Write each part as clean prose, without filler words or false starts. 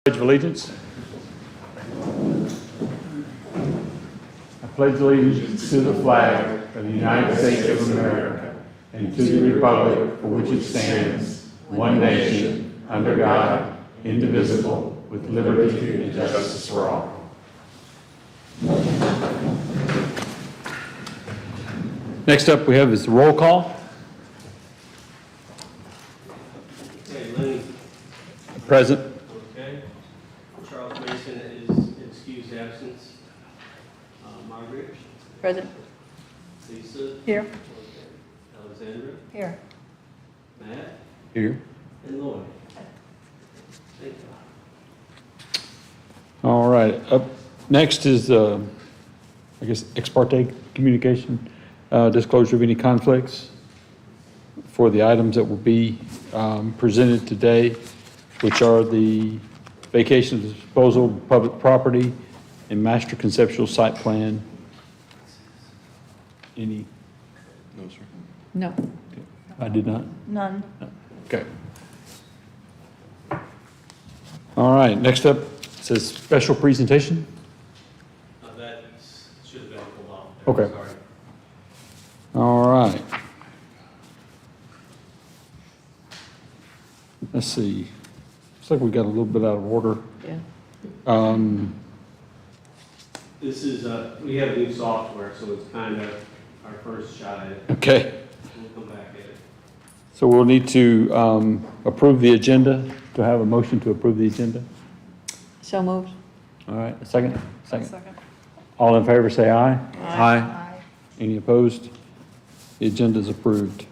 Pledge of allegiance. I pledge allegiance to the flag of the United States of America and to the republic for which it stands, one nation, under God, indivisible, with liberty and justice for all. Next up we have is the roll call. Okay, Lenny. Present. Okay. Charles Mason is excused absence. Margaret. Present. Lisa. Here. Okay. Alexandra. Here. Matt. Here. And Lloyd. Thank you. All right, up next is, I guess, ex parte communication, disclosure of any conflicts for the items that will be presented today, which are the vacation disposal of public property and master conceptual site plan. Any? No, sir. No. I did not? None. Okay. All right, next up says special presentation. That should have been pulled off. Okay. Sorry. All right. Let's see. Looks like we got a little bit out of order. Yeah. This is, we have new software, so it's kind of our first shot at it. Okay, We'll come back at it. so we'll need to approve the agenda, to have a motion to approve the agenda. So moved. All right, a second? Second. All in favor, say aye. Aye. Any opposed? The agenda is approved.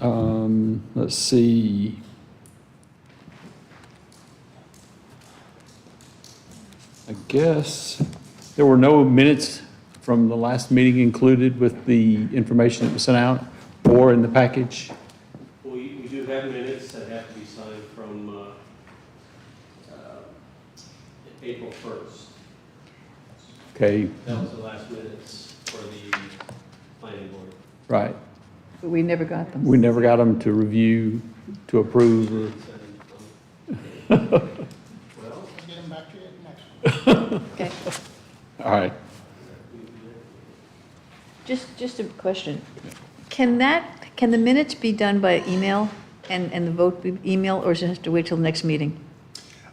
Let's see. I guess there were no minutes from the last meeting included with the information that was sent out or in the package. We do have minutes that have to be signed from April 1st. Okay, That was the last minutes for the planning board. right. But we never got them. We never got them to review, to approve, or Well, Get them back to you next week. Okay. all right. Just a question. Can the minutes be done by email and the vote be email, or does it have to wait till the next meeting?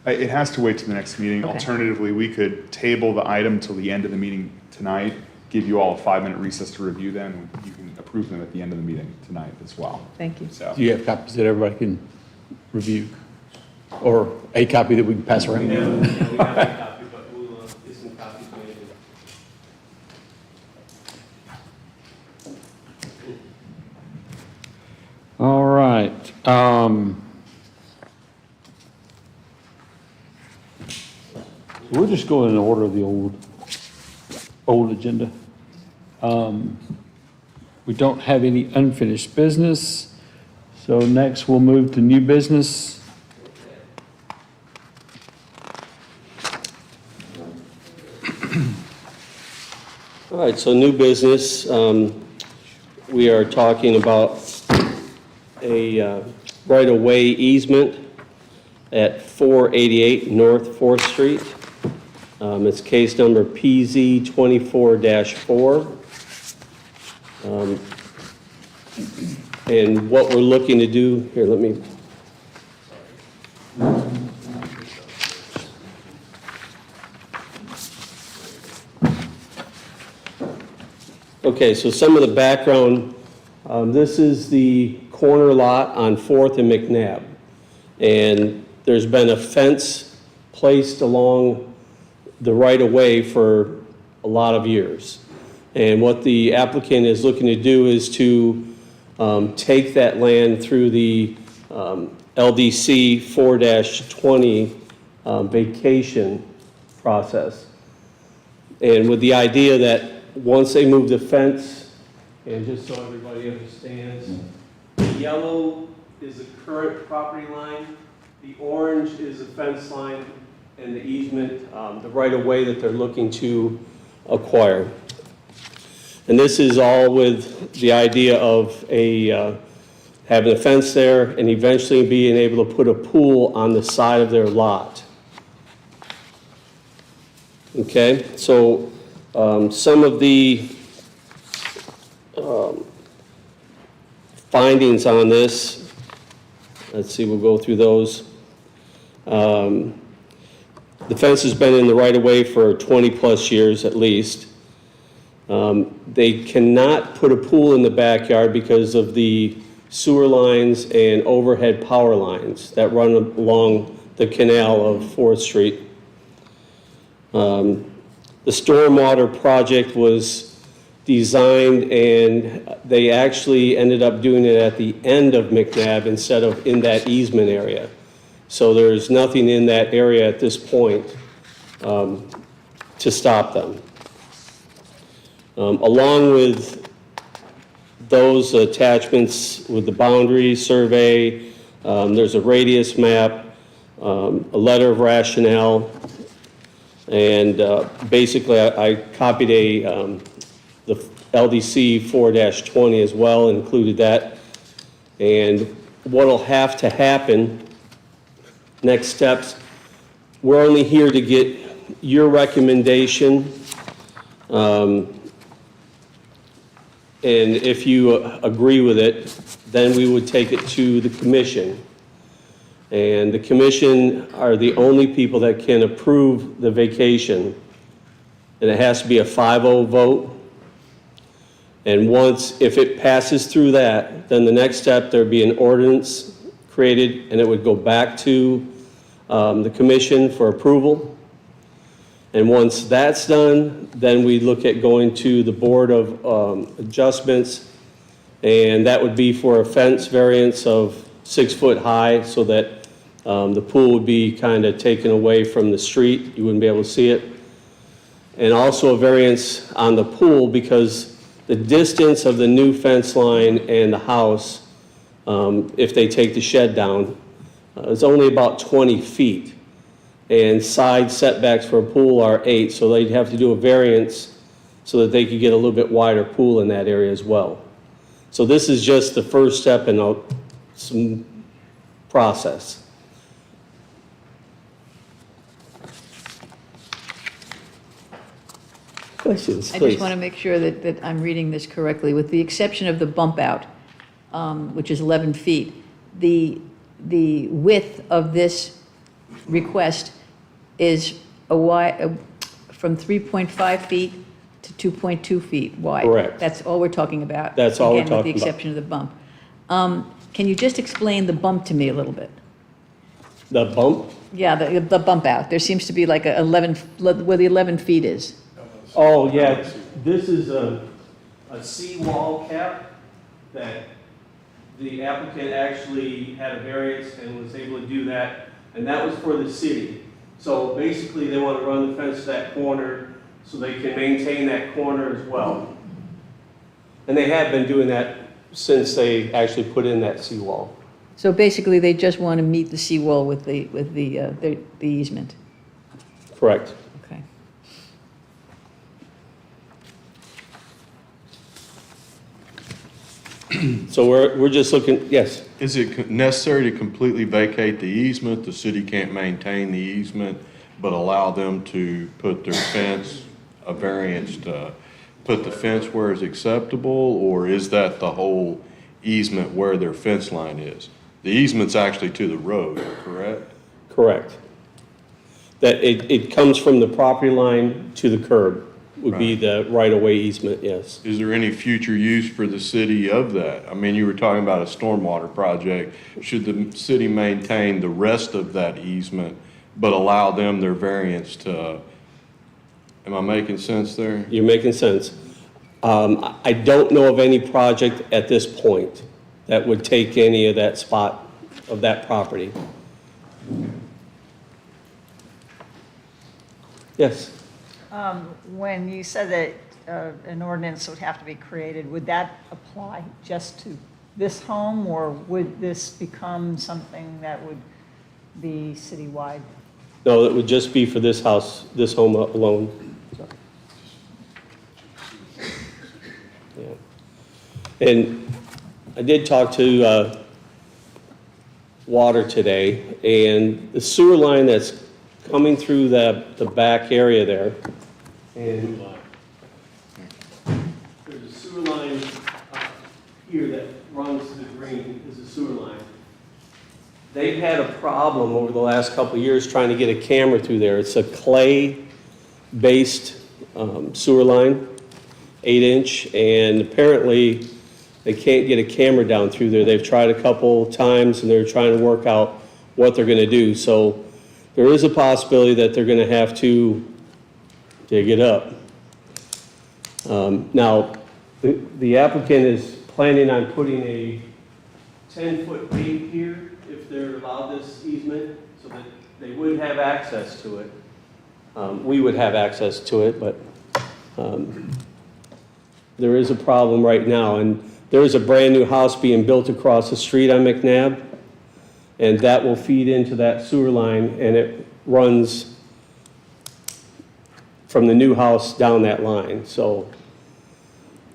It has to wait to the next meeting. Okay. Alternatively, we could table the item till the end of the meeting tonight, give you all a 5-minute recess to review them, and you can approve them at the end of the meeting tonight as well. Thank you. So, Do you have copies that everybody can review? Or a copy that we can pass we around? have a copy, but we'll get some copies made. All right. We're just going in order of the old agenda. We don't have any unfinished business. So next we'll move to new business. All right, so new business, we are talking about a right-of-way easement at 488 North 4th Street. It's case number PZ 24-4. And what we're looking to do, here, let me. Okay, so some of the background, this is the corner lot on 4th and McNabb. And there's been a fence placed along the right-of-way for a lot of years. And what the applicant is looking to do is to take that land through the LDC 4-20 vacation process. And with the idea that once they move the fence, and just so everybody understands, the yellow is the current property line, the orange is the fence line, and the easement, the right-of-way that they're looking to acquire. And this is all with the idea of a having a fence there, and eventually being able to put a pool on the side of their lot. Okay, so some of the findings on this, let's see, we'll go through those. The fence has been in the right-of-way for 20-plus years at least. They cannot put a pool in the backyard because of the sewer lines and overhead power lines that run along the canal of 4th Street. The stormwater project was designed, and they actually ended up doing it at the end of McNabb instead of in that easement area. So there's nothing in that area at this point to stop them. Along with those attachments with the boundary survey, there's a radius map, a letter of rationale, and basically I copied the LDC 4-20 as well, included that. And what'll have to happen, next steps, we're only here to get your recommendation. And if you agree with it, then we would take it to the commission. And the commission are the only people that can approve the vacation. And it has to be a 5-0 vote. And once, if it passes through that, then the next step, there'd be an ordinance created, and it would go back to the commission for approval. And once that's done, then we look at going to the Board of Adjustments, and that would be for a fence variance of 6 foot high so that the pool would be kind of taken away from the street. You wouldn't be able to see it. And also a variance on the pool because the distance of the new fence line and the house, if they take the shed down, is only about 20 feet. And side setbacks for a pool are 8, so they'd have to do a variance so that they could get a little bit wider pool in that area as well. So this is just the first step in some process. Questions, I please? just want to make sure that I'm reading this correctly. With the exception of the bump out, which is 11 feet, the width of this request is from 3.5 feet to 2.2 feet wide. Correct. That's all we're talking about. That's all we're Again, with the talking about. exception of the bump. Can you just explain the bump to me a little bit? The bump? Yeah, the bump out. There seems to be like a 11, where the 11 feet is. Oh, yeah, this is a seawall cap that the applicant actually had a variance and was able to do that, and that was for the city. So basically, they want to run the fence to that corner so they can maintain that corner as well. And they have been doing that since they actually put in that seawall. So basically, they just want to meet the seawall with the easement. Correct. Okay. So we're just looking, yes, Is it necessary to completely vacate the easement? The city can't maintain the easement, but allow them to put their fence, a variance to put the fence where it's acceptable? Or is that the whole easement where their fence line is? The easement's actually to the road, correct? correct. That it comes from the property line to the curb would be the right-of-way easement, yes. Is there any future use for the city of that? I mean, you were talking about a stormwater project. Should the city maintain the rest of that easement, but allow them their variance to, am I making sense there? You're making sense. I don't know of any project at this point that would take any of that spot of that property. Yes? When you said that an ordinance would have to be created, would that apply just to this home, or would this become something that would be citywide? No, it would just be for this house, this home alone. Yeah. And I did talk to Water today, and the sewer line that's coming through the back area there, and there's a sewer line here that runs to the green, is a sewer line. They've had a problem over the last couple of years trying to get a camera through there. It's a clay-based sewer line, 8-inch, and apparently they can't get a camera down through there. They've tried a couple times, and they're trying to work out what they're going to do. So there is a possibility that they're going to have to dig it up. Now, the applicant is planning on putting a 10-foot gate here if they're allowed this easement, so that they would have access to it. We would have access to it, but there is a problem right now, and there is a brand-new house being built across the street on McNabb, and that will feed into that sewer line, and it runs from the new house down that line. So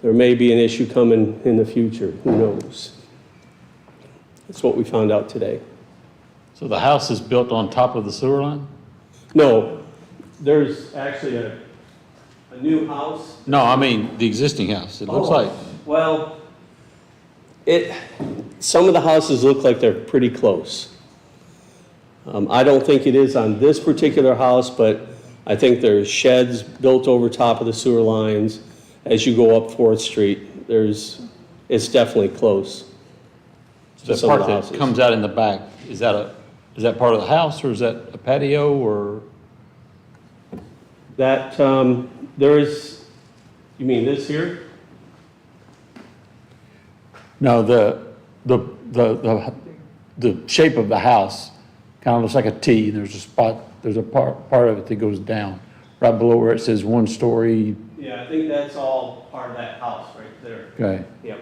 there may be an issue coming in the future, who knows? That's what we found out today. So the house is built on top of the sewer line? No, there's actually a new house. No, I mean, the existing house. It looks like, Well, some of the houses look like they're pretty close. I don't think it is on this particular house, but I think there's sheds built over top of the sewer lines. As you go up 4th Street, it's definitely close. to the some part of the that houses. comes out in the back, is that part of the house, or is that a patio, or? That, you mean this here? No, the shape of the house kind of looks like a T. There's a spot, there's a part of it that goes down, right below where it says 1 story. Yeah, I think that's all part of that house right there. Okay. Yep.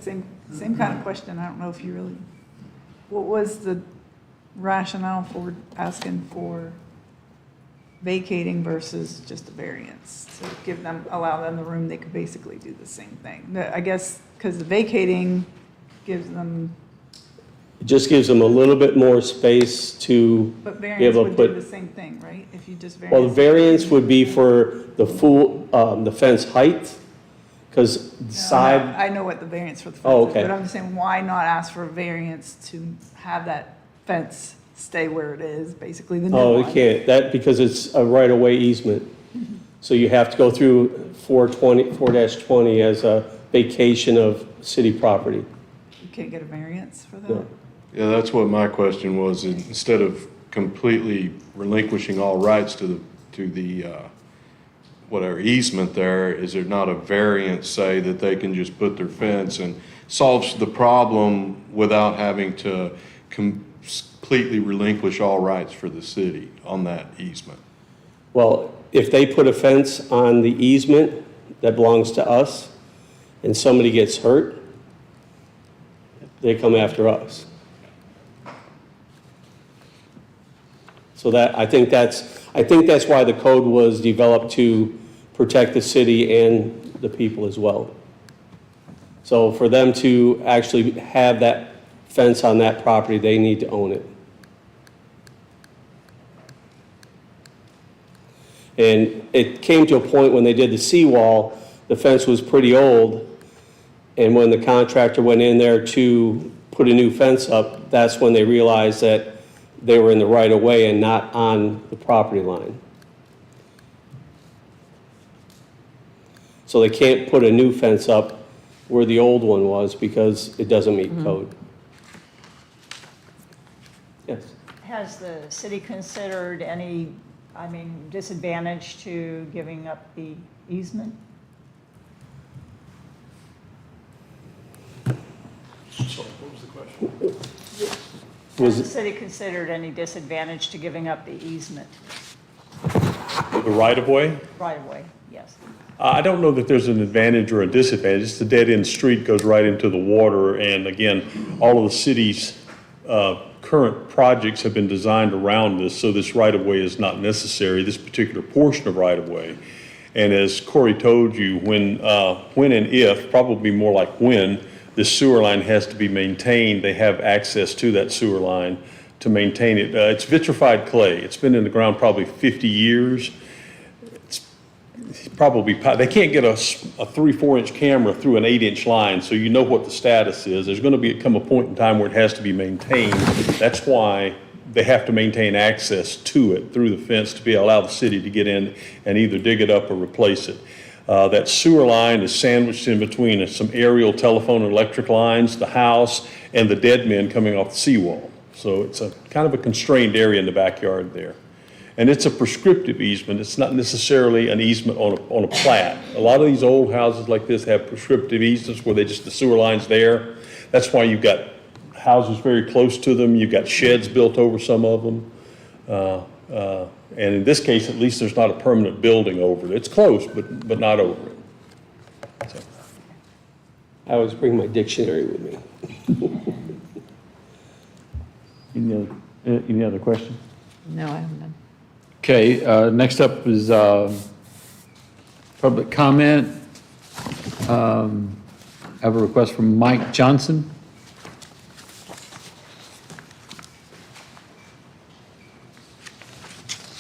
Same kind of question, I don't know if you really, what was the rationale for asking for vacating versus just a variance? To allow them the room, they could basically do the same thing. I guess, because the vacating gives them, It just gives them a little bit more space to but be variance able to would do put. the same thing, right? If you just Well, the variance. variance would be for the full, the fence height, because No, side, I know what the variance for the fence Oh, is, okay. but I'm just saying, why not ask for a variance to have that fence stay where it is, basically the new one? oh, it can't, because it's a right-of-way easement. So you have to go through 4-20 as a vacation of city property. You can't get a variance for that? No. Yeah, that's what my question was. Instead of completely relinquishing all rights to the whatever easement there, is there not a variance, say, that they can just put their fence and solves the problem without having to completely relinquish all rights for the city on that easement? Well, if they put a fence on the easement that belongs to us, and somebody gets hurt, they come after us. So I think that's why the code was developed, to protect the city and the people as well. So for them to actually have that fence on that property, they need to own it. And it came to a point when they did the seawall, the fence was pretty old, and when the contractor went in there to put a new fence up, that's when they realized that they were in the right of way and not on the property line. So they can't put a new fence up where the old one was because it doesn't meet code. Yes. Has the city considered any, disadvantage to giving up the easement? Has the city considered any disadvantage to giving up the easement The right-of-way? right away? Yes. I don't know that there's an advantage or a disadvantage. It's a dead-end street, goes right into the water, and again, all of the city's current projects have been designed around this, so this right-of-way is not necessary, this particular portion of right-of-way. And as Corey told you, when and if, probably more like when, this sewer line has to be maintained, they have access to that sewer line to maintain it. It's vitrified clay. It's been in the ground probably 50 years. Probably, they can't get a 3-4 inch camera through an 8-inch line, so you know what the status is. There's going to come a point in time where it has to be maintained. That's why they have to maintain access to it through the fence to allow the city to get in and either dig it up or replace it. That sewer line is sandwiched in between some aerial telephone and electric lines, the house, and the dead men coming off the seawall. So it's a kind of a constrained area in the backyard there. And it's a prescriptive easement. It's not necessarily an easement on a plat. A lot of these old houses like this have prescriptive easements where the sewer line's there. That's why you've got houses very close to them. You've got sheds built over some of them. And in this case, at least there's not a permanent building over it. It's close, but not over it. So. I always bring my dictionary with me. Any other questions? No, I haven't done. Okay, next up is public comment. I have a request from Mike Johnson.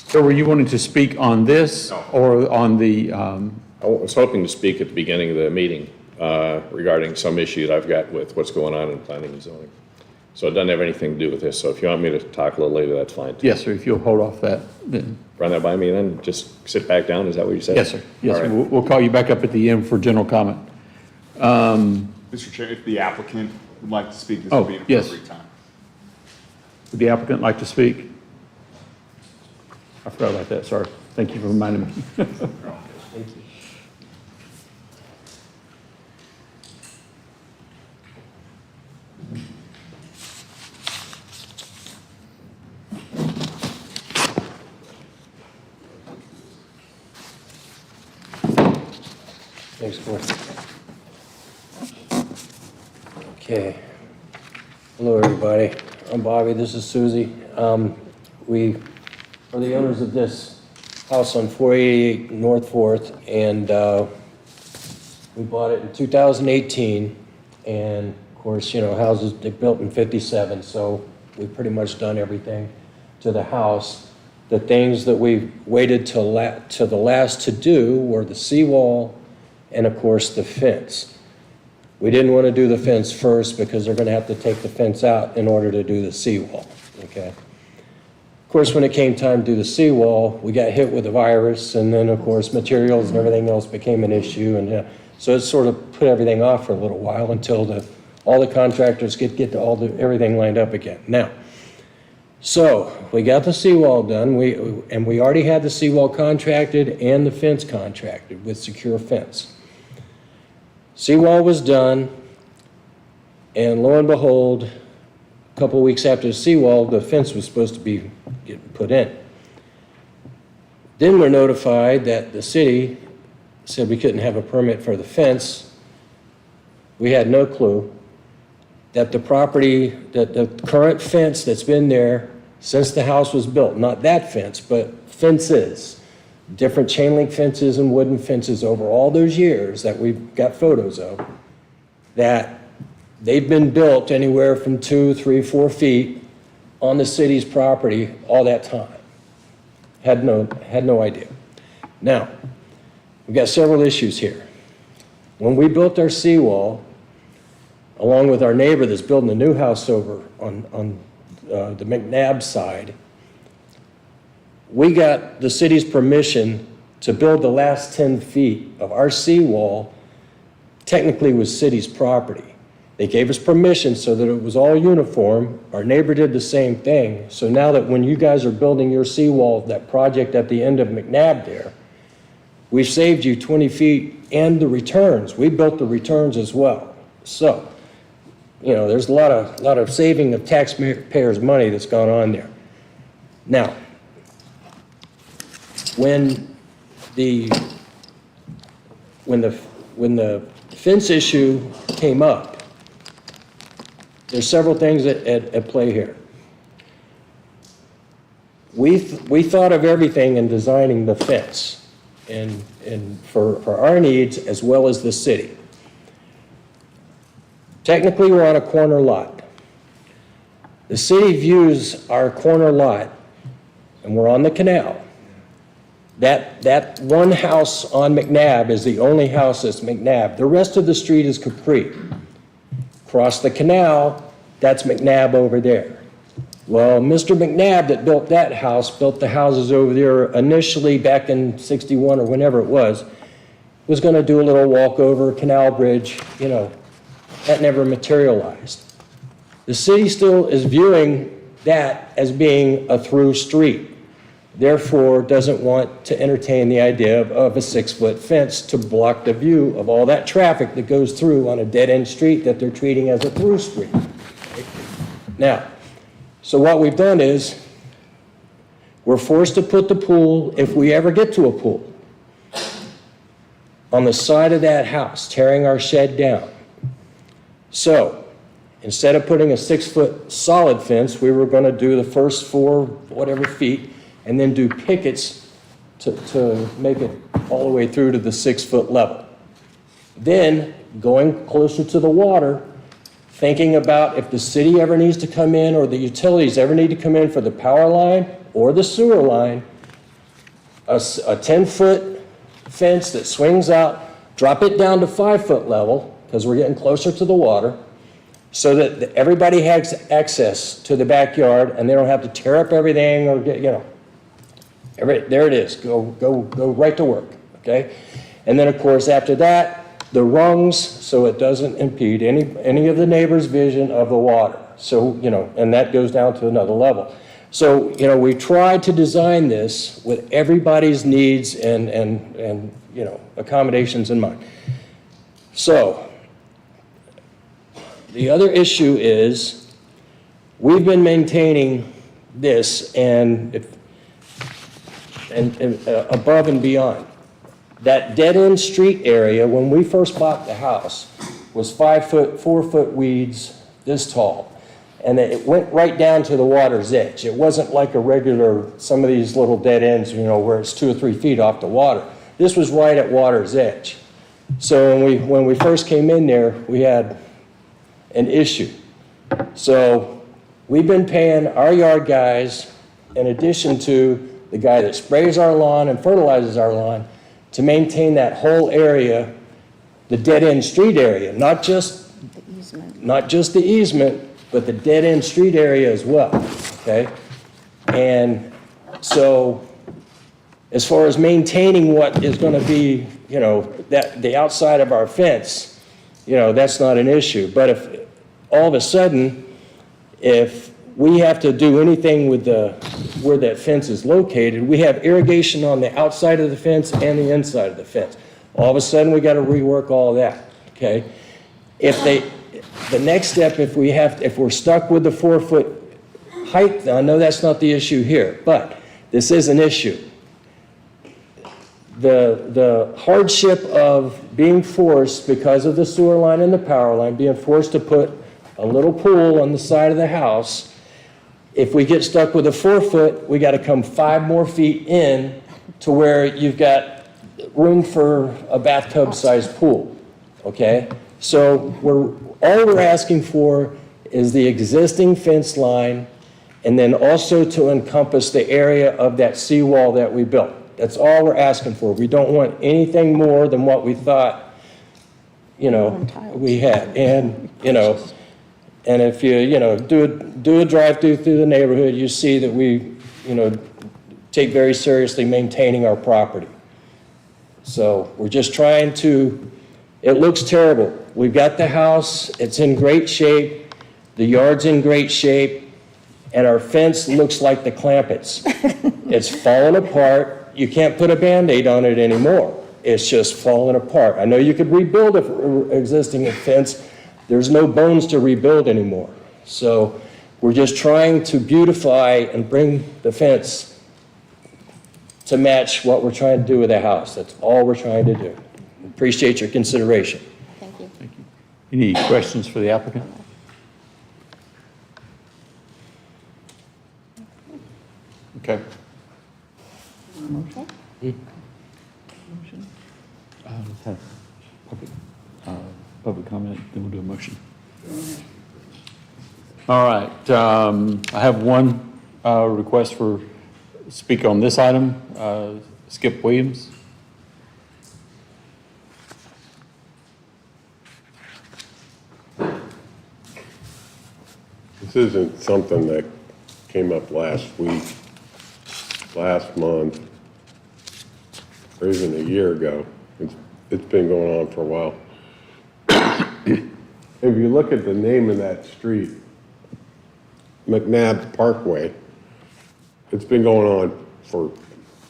So were you wanting to speak on this or on the, I was hoping to speak at the beginning of the meeting regarding some issue that I've got with what's going on in planning and zoning. So it doesn't have anything to do with this, so if you want me to talk a little later, that's fine. yes, sir, if you'll hold off that, then. Run that by me and then just sit back down, is that what you said? Yes, sir. Yes, All sir. right. We'll call you back up at the end for general comment. Mr. Chair, if the applicant would like to speak, this Oh, would be an yes. appropriate time. Would the applicant like to speak? I forgot about that, sorry. Thank you for reminding me. Thank you. Thanks, Corey. Okay. Hello, everybody. I'm Bobby, this is Susie. We are the owners of this house on 488 North 4th, and we bought it in 2018. And of course, you know, houses, they built in 57, so we've pretty much done everything to the house. The things that we waited to the last to do were the seawall and of course the fence. We didn't want to do the fence first because they're going to have to take the fence out in order to do the seawall, okay? Of course, when it came time to do the seawall, we got hit with a virus, and then of course materials and everything else became an issue, and so it sort of put everything off for a little while until all the contractors get everything lined up again. Now, so we got the seawall done, and we already had the seawall contracted and the fence contracted with Secure Fence. Seawall was done, and lo and behold, a couple of weeks after the seawall, the fence was supposed to be getting put in. Then we're notified that the city said we couldn't have a permit for the fence. We had no clue that the current fence that's been there since the house was built, not that fence, but fences, different chain link fences and wooden fences over all those years that we've got photos of, that they've been built anywhere from 2, 3, 4 feet on the city's property all that time. Had no idea. Now, we've got several issues here. When we built our seawall, along with our neighbor that's building a new house over on the McNabb side, we got the city's permission to build the last 10 feet of our seawall, technically was city's property. They gave us permission so that it was all uniform. Our neighbor did the same thing. So now that when you guys are building your seawall, that project at the end of McNabb there, we've saved you 20 feet and the returns. We built the returns as well. So, you know, there's a lot of saving of taxpayers' money that's gone on there. Now, when the fence issue came up, there's several things at play here. we thought of everything in designing the fence and for our needs as well as the city. Technically, we're on a corner lot. The city views our corner lot, and we're on the canal. That one house on McNabb is the only house that's McNabb. The rest of the street is Capri. Across the canal, that's McNabb over there. Well, Mr. McNabb that built that house, built the houses over there initially back in 61 or whenever it was going to do a little walkover, canal bridge, you know. That never materialized. The city still is viewing that as being a through street, therefore doesn't want to entertain the idea of a 6-foot fence to block the view of all that traffic that goes through on a dead-end street that they're treating as a through street. Now, so what we've done is we're forced to put the pool, if we ever get to a pool, on the side of that house, tearing our shed down. So, instead of putting a 6-foot solid fence, we were going to do the first 4 whatever feet and then do pickets to make it all the way through to the 6-foot level. Then, going closer to the water, thinking about if the city ever needs to come in or the utilities ever need to come in for the power line or the sewer line, a 10-foot fence that swings out, drop it down to 5-foot level, because we're getting closer to the water, so that everybody has access to the backyard and they don't have to tear up everything or get, you know, there it is, go right to work, okay? And then, of course, after that, the rungs, so it doesn't impede any of the neighbor's vision of the water. So, you know, and that goes down to another level. So, you know, we tried to design this with everybody's needs and you know, accommodations in mind. So, the other issue is we've been maintaining this and above and beyond. That dead-end street area, when we first bought the house, was 5-foot, 4-foot weeds this tall. And it went right down to the water's edge. It wasn't like a regular, some of these little dead ends, you know, where it's 2 or 3 feet off the water. This was right at water's edge. So when we first came in there, we had an issue. So we've been paying our yard guys, in addition to the guy that sprays our lawn and fertilizes our lawn, to maintain that whole area, the dead-end street area, not just the easement, but the dead-end street area as well, okay? And so as far as maintaining what is going to be, you know, that the outside of our fence, you know, that's not an issue. But if all of a sudden, if we have to do anything with where that fence is located, we have irrigation on the outside of the fence and the inside of the fence. All of a sudden, we got to rework all of that, okay? The next step, if we're stuck with the 4-foot height, I know that's not the issue here, but this is an issue. The hardship of being forced, because of the sewer line and the power line, being forced to put a little pool on the side of the house, if we get stuck with a 4-foot, we got to come 5 more feet in to where you've got room for a bathtub-sized pool, okay? So all we're asking for is the existing fence line and then also to encompass the area of that seawall that we built. That's all we're asking for. We don't want anything more than what we thought, you know, we had. And, you know, and if you know, do a drive-through through the neighborhood, you see that we, you know, take very seriously maintaining our property. So we're just trying to, it looks terrible. We've got the house, it's in great shape, the yard's in great shape, and our fence looks like the Clampetts. It's falling apart. You can't put a Band-Aid on it anymore. It's just falling apart. I know you could rebuild an existing fence. There's no bones to rebuild anymore. So we're just trying to beautify and bring the fence to match what we're trying to do with the house. That's all we're trying to do. Appreciate your consideration. Thank you. Any questions for the applicant? Okay. Motion? Let's have public comment, then we'll do a motion. All right, I have one request for speak on this item, Skip Williams. This isn't something that came up last week, last month, or even a year ago. It's been going on for a while. If you look at the name of that street, McNabb Parkway, it's been going on for,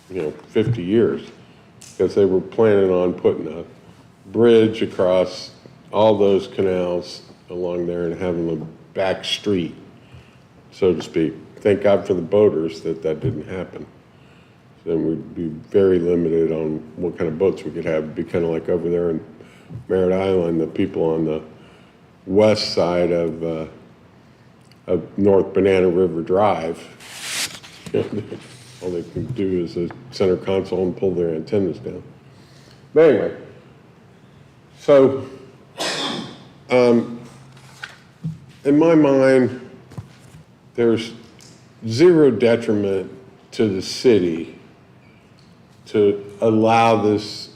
50 years, because they were planning on putting a bridge across all those canals along there and having a back street, so to speak. Thank God for the boaters that didn't happen. Then we'd be very limited on what kind of boats we could have. It'd be kind of like over there in Merritt Island, the people on the west side of North Banana River Drive. All they can do is a center console and pull their antennas down. But anyway, so in my mind, there's zero detriment to the city to allow this,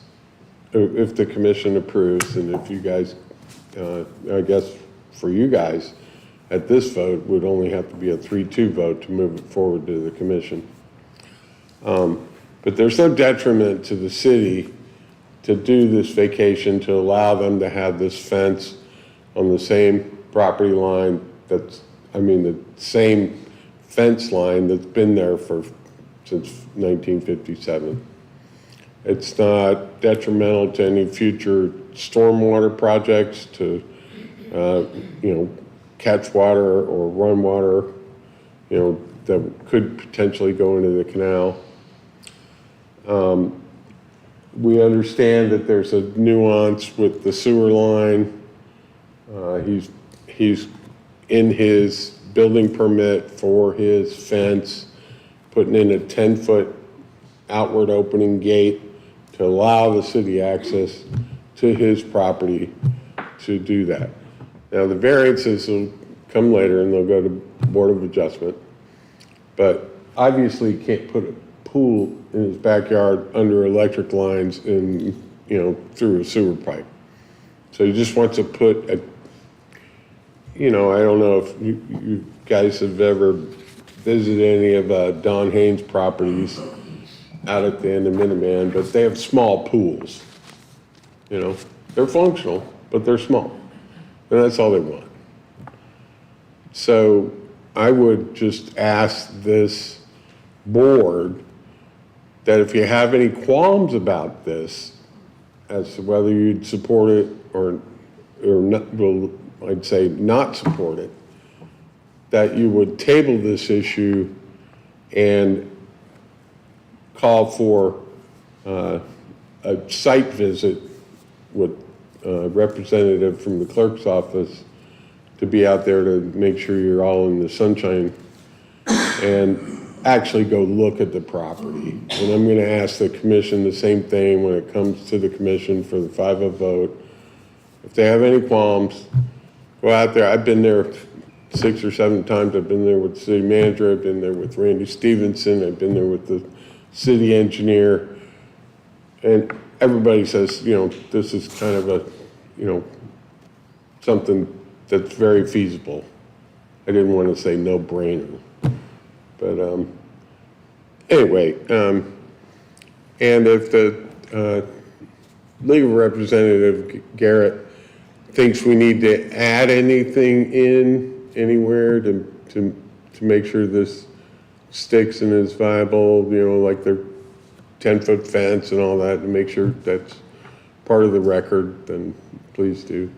if the commission approves, and if you guys, I guess for you guys, at this vote, would only have to be a 3-2 vote to move it forward to the commission. But there's no detriment to the city to do this vacation, to allow them to have this fence on the same property line the same fence line that's been there since 1957. It's not detrimental to any future stormwater projects to, catch water or run water, that could potentially go into the canal. We understand that there's a nuance with the sewer line. He's in his building permit for his fence, putting in a 10-foot outward opening gate to allow the city access to his property to do that. Now, the variances will come later and they'll go to Board of Adjustment, but obviously he can't put a pool in his backyard under electric lines and, through a sewer pipe. So he just wants to put a, I don't know if you guys have ever visited any of Don Haynes' properties out at the end of Minuteman, but they have small pools. They're functional, but they're small. And that's all they want. So I would just ask this board that if you have any qualms about this, as to whether you'd support it or not, well, I'd say not support it, that you would table this issue and call for a site visit with a representative from the clerk's office to be out there to make sure you're all in the sunshine and actually go look at the property. And I'm going to ask the commission the same thing when it comes to the commission for the 5-0 vote. If they have any qualms, go out there. I've been there 6 or 7 times. I've been there with the city manager. I've been there with Randy Stevenson. I've been there with the city engineer. And everybody says, this is kind of a, something that's very feasible. I didn't want to say no brainer. But anyway, and if the legal representative, Garrett, thinks we need to add anything in anywhere to make sure this sticks and is viable, like their 10-foot fence and all that, to make sure that's part of the record, then please do.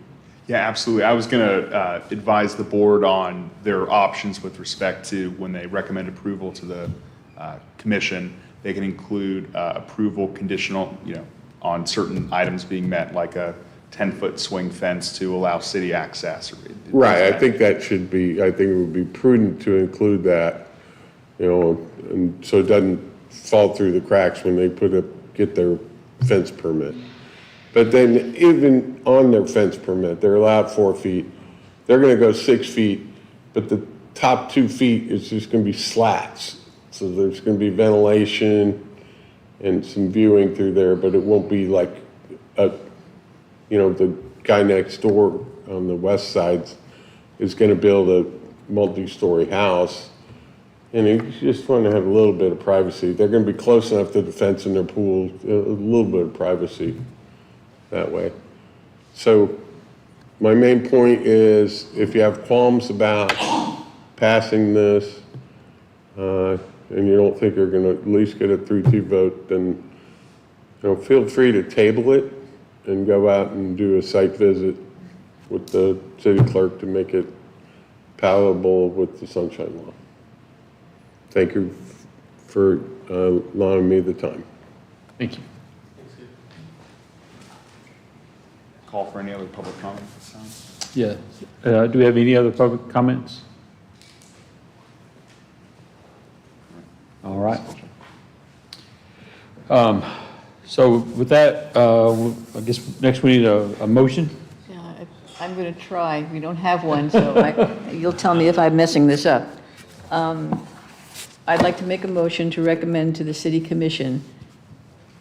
Yeah, absolutely. I was going to advise the board on their options with respect to when they recommend approval to the commission. They can include approval conditional, on certain items being met, like a 10-foot swing fence to allow city access. Right. I think that should be, I think it would be prudent to include that you know, and so it doesn't fall through the cracks when they get their fence permit. But then even on their fence permit, they're allowed 4 feet. They're gonna go 6 feet, but the top 2 feet is just gonna be slats. So there's gonna be ventilation and some viewing through there, but it won't be like the guy next door on the west side is gonna build a multi-story house. And you just want to have a little bit of privacy. They're going to be close enough to the fence in their pool, a little bit of privacy that way. So my main point is if you have qualms about passing this, and you don't think you're going to at least get a 3-2 vote, then feel free to table it and go out and do a site visit with the city clerk to make it palatable with the sunshine law. Thank you for allowing me the time. Thank you. Call for any other public comment this time? Yeah. Do we have any other public comments? All right. So with that, I guess next we need a motion. Yeah, I'm going to try. We don't have one, so you'll tell me if I'm messing this up. I'd like to make a motion to recommend to the City Commission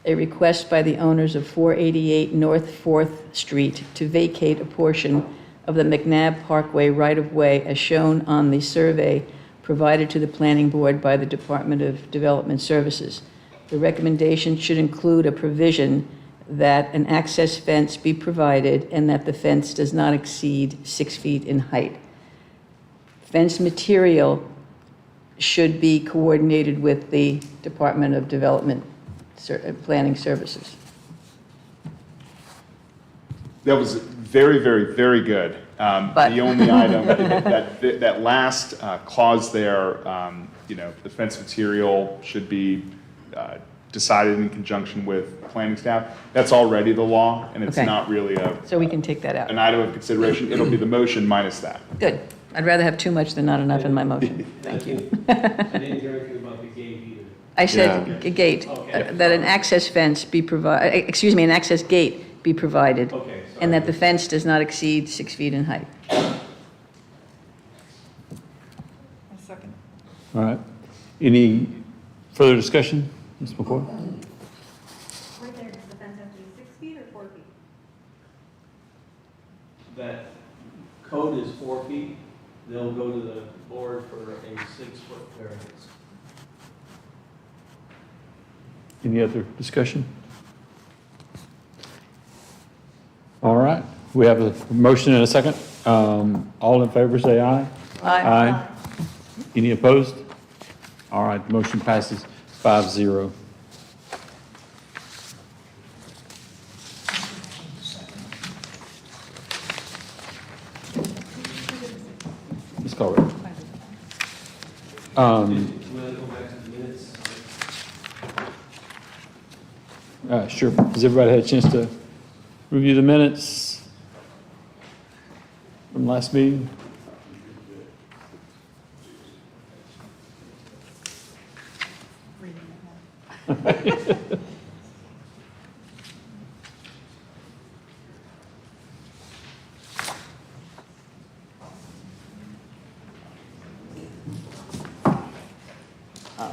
a request by the owners of 488 North 4th Street to vacate a portion of the McNabb Parkway right-of-way as shown on the survey provided to the Planning Board by the Department of Development Services. The recommendation should include a provision that an access fence be provided and that the fence does not exceed 6 feet in height. Fence material should be coordinated with the Department of Development Planning Services. That was very, very, very good. But- The only item, that last clause there, the fence material should be decided in conjunction with planning staff. That's already the law, and it's Okay. not really So we can take that out. an item of consideration. It'll be the motion minus that. Good. I'd rather have too much than not enough in my motion. Thank you. I didn't hear anything about the gate either. I said a gate, that an access fence be an access gate be provided. Okay, And that the fence does not exceed 6 feet in height. A second. All right. Any further discussion, Ms. McCoy? Right there, does the fence have to be 6 feet or 4 feet? That code is 4 feet. They'll go to the board for a 6-foot variance. Any other discussion? All right. We have a motion and a second. All in favor, say aye. Aye. Any opposed? All right, the motion passes 5-0. Ms. Colbert. You want to go back to the minutes? Sure. Has everybody had a chance to review the minutes from last meeting?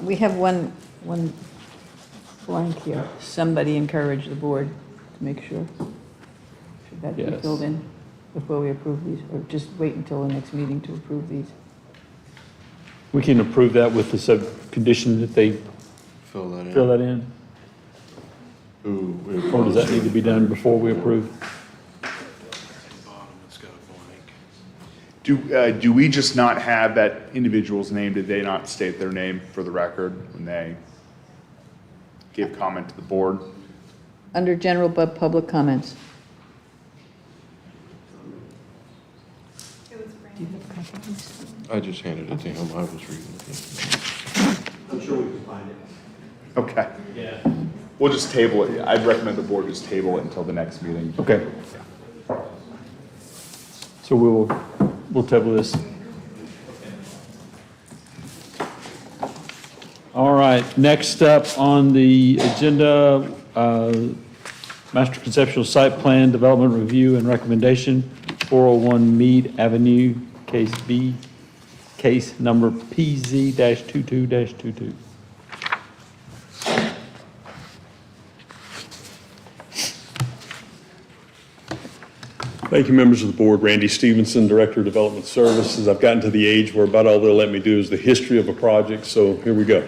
We have one blank here. Somebody encourage the board to make sure. Should that be Yes. filled in before we approve these, or just wait until the next meeting to approve these? We can approve that with the sub-condition that they Fill that in. fill that in? Who- Or does that need to be done before we approve? Do we just not have that individual's name? Did they not state their name for the record when they gave comment to the board? Under general public comments. I just handed it to him, I was reading it. I'm sure we can find it. Okay. Yeah. We'll just table it. I'd recommend the board just table it until the next meeting. Okay. So we'll table this. All right, next up on the agenda, Master Conceptual Site Plan Development Review and Recommendation, 401 Mead Avenue, Case B, case number PZ-22-22. Thank you, members of the board. Randy Stevenson, Director of Development Services. I've gotten to the age where about all they'll let me do is the history of a project, so here we go.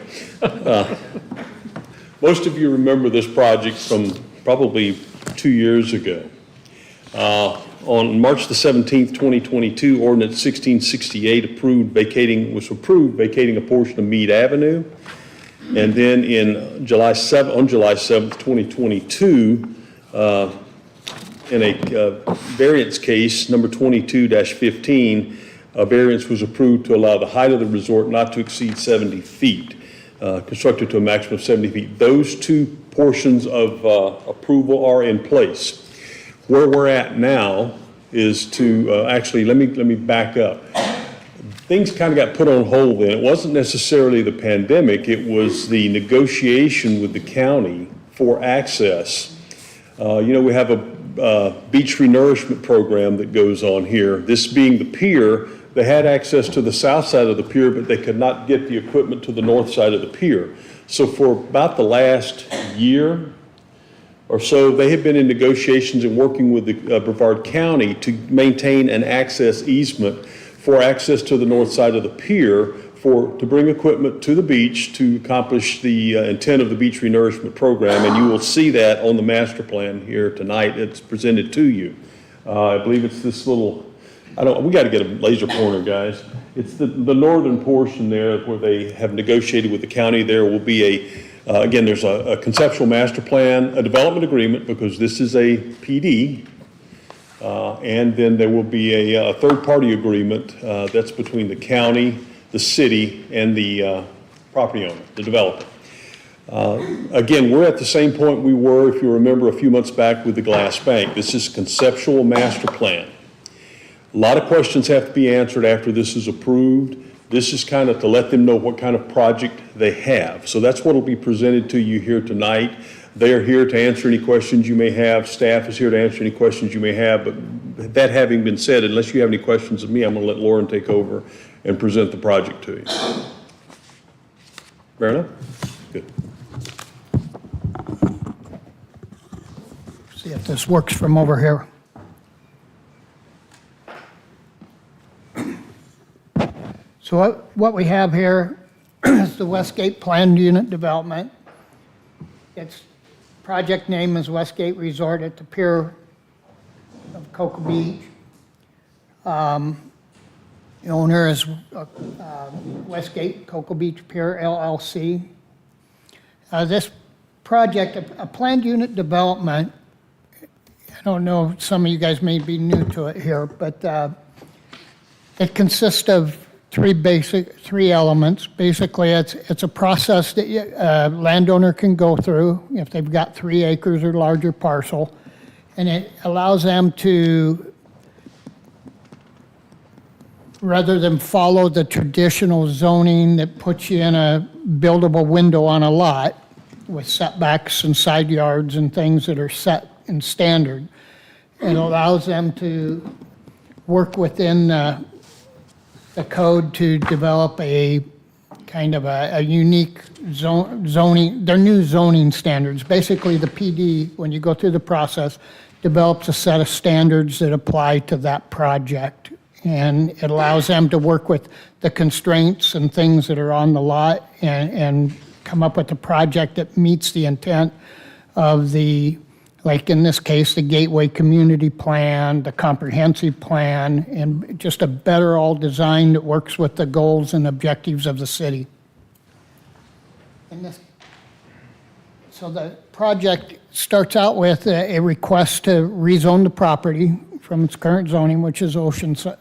Most of you remember this project from probably 2 years ago. On March the 17th, 2022, Ordinance 1668 was approved vacating a portion of Mead Avenue. And then on July 7th, 2022, in a variance case, number 22-15, a variance was approved to allow the height of the resort not to exceed 70 feet, constructed to a maximum of 70 feet. Those two portions of approval are in place. Where we're at now is to, actually, let me back up. Things kind of got put on hold then. It wasn't necessarily the pandemic, it was the negotiation with the county for access. We have a beach renourishment program that goes on here. This being the pier, they had access to the south side of the pier, but they could not get the equipment to the north side of the pier. So for about the last year or so, they have been in negotiations and working with the Brevard County to maintain an access easement for access to the north side of the pier to bring equipment to the beach to accomplish the intent of the beach renourishment program, and you will see that on the master plan here tonight. It's presented to you. I believe it's this little, we got to get a laser pointer, guys. It's the northern portion there where they have negotiated with the county. There will be again, there's a conceptual master plan, a development agreement, because this is a PD, and then there will be a third-party agreement that's between the county, the city, and the property owner, the developer. Again, we're at the same point we were, if you remember, a few months back with the Glass Bank. This is conceptual master plan. A lot of questions have to be answered after this is approved. This is kind of to let them know what kind of project they have. So that's what will be presented to you here tonight. They are here to answer any questions you may have. Staff is here to answer any questions you may have. But that having been said, unless you have any questions of me, I'm going to let Lauren take over and present the project to you. Fair enough? Good. See if this works from over here. So what we have here is the Westgate Planned Unit Development. Its project name is Westgate Resort at the Pier of Cocoa Beach. The owner is Westgate Cocoa Beach Pier LLC. This project, a planned unit development, I don't know, some of you guys may be new to it here, but it consists of three elements. Basically, it's a process that a landowner can go through if they've got 3 acres or larger parcel, and it allows them to, rather than follow the traditional zoning that puts you in a buildable window on a lot with setbacks and side yards and things that are set in standard, it allows them to work within the code to develop a kind of a unique zoning, their new zoning standards. Basically, the PD, when you go through the process, develops a set of standards that apply to that project. And it allows them to work with the constraints and things that are on the lot and come up with a project that meets the intent of the, like in this case, the Gateway Community Plan, the Comprehensive Plan, and just a better all design that works with the goals and objectives of the city. So the project starts out with a request to rezone the property from its current zoning, which is Oceanside,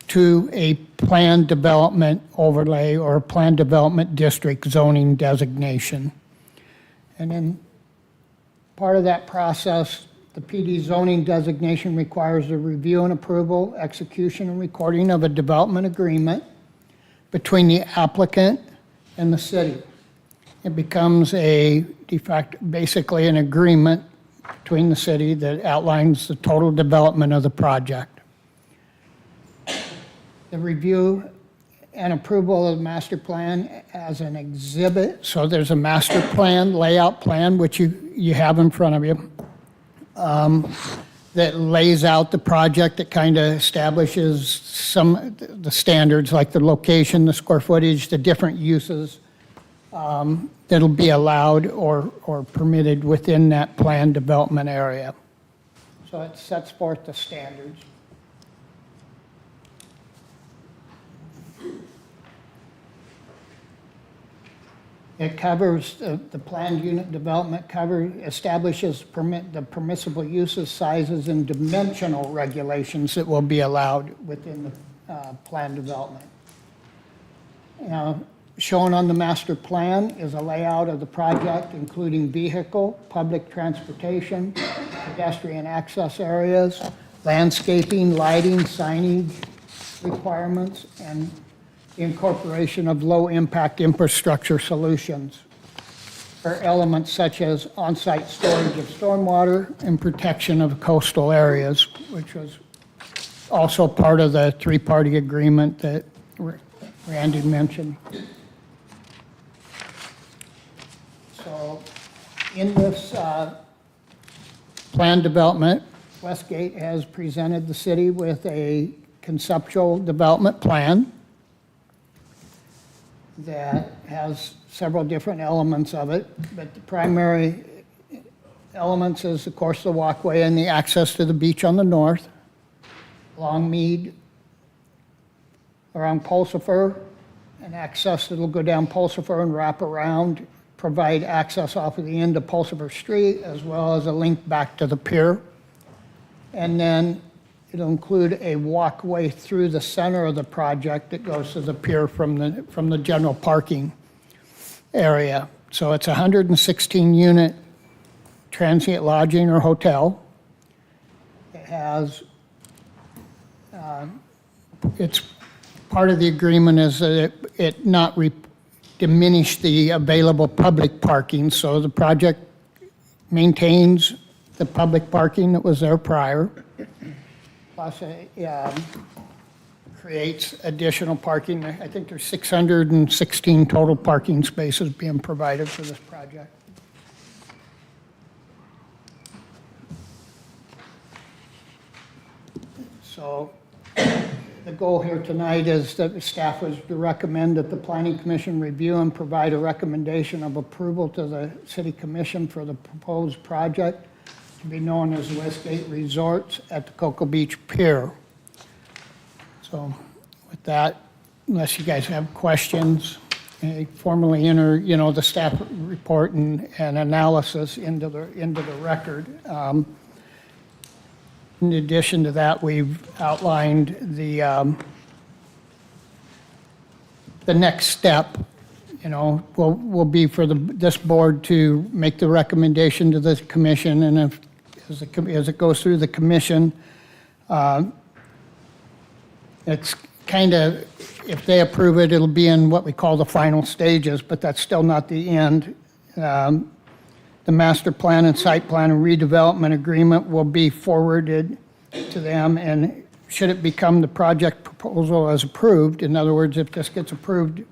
to a planned development overlay or planned development district zoning designation. And then part of that process, the PD zoning designation requires the review and approval, execution and recording of a development agreement between the applicant and the city. It becomes a de facto, basically an agreement between the city that outlines the total development of the project. The review and approval of the master plan as an exhibit, so there's a master plan, layout plan, which you have in front of you, that lays out the project, that kind of establishes some, the standards, like the location, the square footage, the different uses that'll be allowed or permitted within that planned development area. So it sets forth the standards. It covers, the planned unit development establishes the permissible uses, sizes, and dimensional regulations that will be allowed within the planned development. Now, shown on the master plan is a layout of the project, including vehicle, public transportation, pedestrian access areas, landscaping, lighting, signage requirements, and the incorporation of low-impact infrastructure solutions for elements such as on-site storage of stormwater and protection of coastal areas, which was also part of the three-party agreement that Randy mentioned. So in this plan development, Westgate has presented the city with a conceptual development plan that has several different elements of it, but the primary elements is, of course, the walkway and the access to the beach on the north, along Mead, around Pulsifer, and access that'll go down Pulsifer and wrap around, provide access off of the end of Pulsifer Street, as well as a link back to the pier. And then it'll include a walkway through the center of the project that goes to the pier from the general parking area. So it's a 116-unit transient lodging or hotel. It has, it's part of the agreement is that it not diminish the available public parking, so the project maintains the public parking that was there prior. Plus, creates additional parking. I think there's 616 total parking spaces being provided for this project. So the goal here tonight is that the staff was to recommend that the Planning Commission review and provide a recommendation of approval to the City Commission for the proposed project to be known as Westgate Resorts at the Cocoa Beach Pier. So with that, unless you guys have questions, I formally enter, the staff report and analysis into the record. In addition to that, we've outlined the next step, will be for this board to make the recommendation to the commission, and as it goes through the commission, it's kind of, if they approve it, it'll be in what we call the final stages, but that's still not the end. The master plan and site plan and redevelopment agreement will be forwarded to them, and should it become the project proposal as approved, in other words, if this gets approved,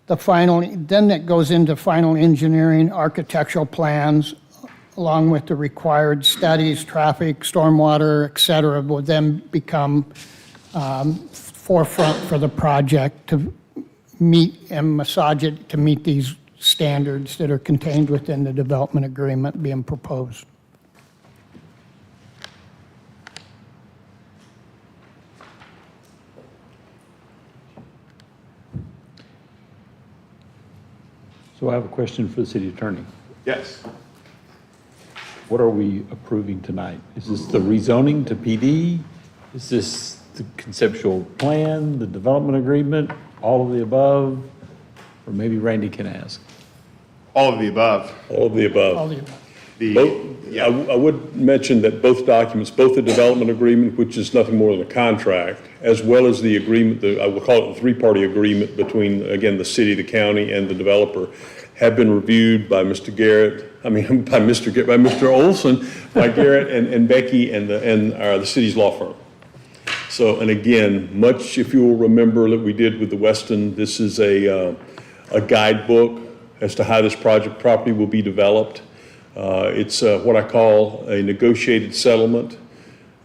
then it goes into final engineering, architectural plans, along with the required studies, traffic, stormwater, et cetera, will then become forefront for the project to meet and massage it to meet these standards that are contained within the development agreement being proposed. So I have a question for the city attorney. Yes. What are we approving tonight? Is this the rezoning to PD? Is this the conceptual plan, the development agreement, all of the above? Or maybe Randy can ask. All of the above. All of the above. All the above. I would mention that both documents, both the development agreement, which is nothing more than a contract, as well as the agreement, I will call it the three-party agreement between, again, the city, the county, and the developer, have been reviewed by Mr. Olson, by Garrett and Becky and the city's law firm. So, and again, much, if you will remember that we did with the Weston, this is a guidebook as to how this property will be developed. It's what I call a negotiated settlement.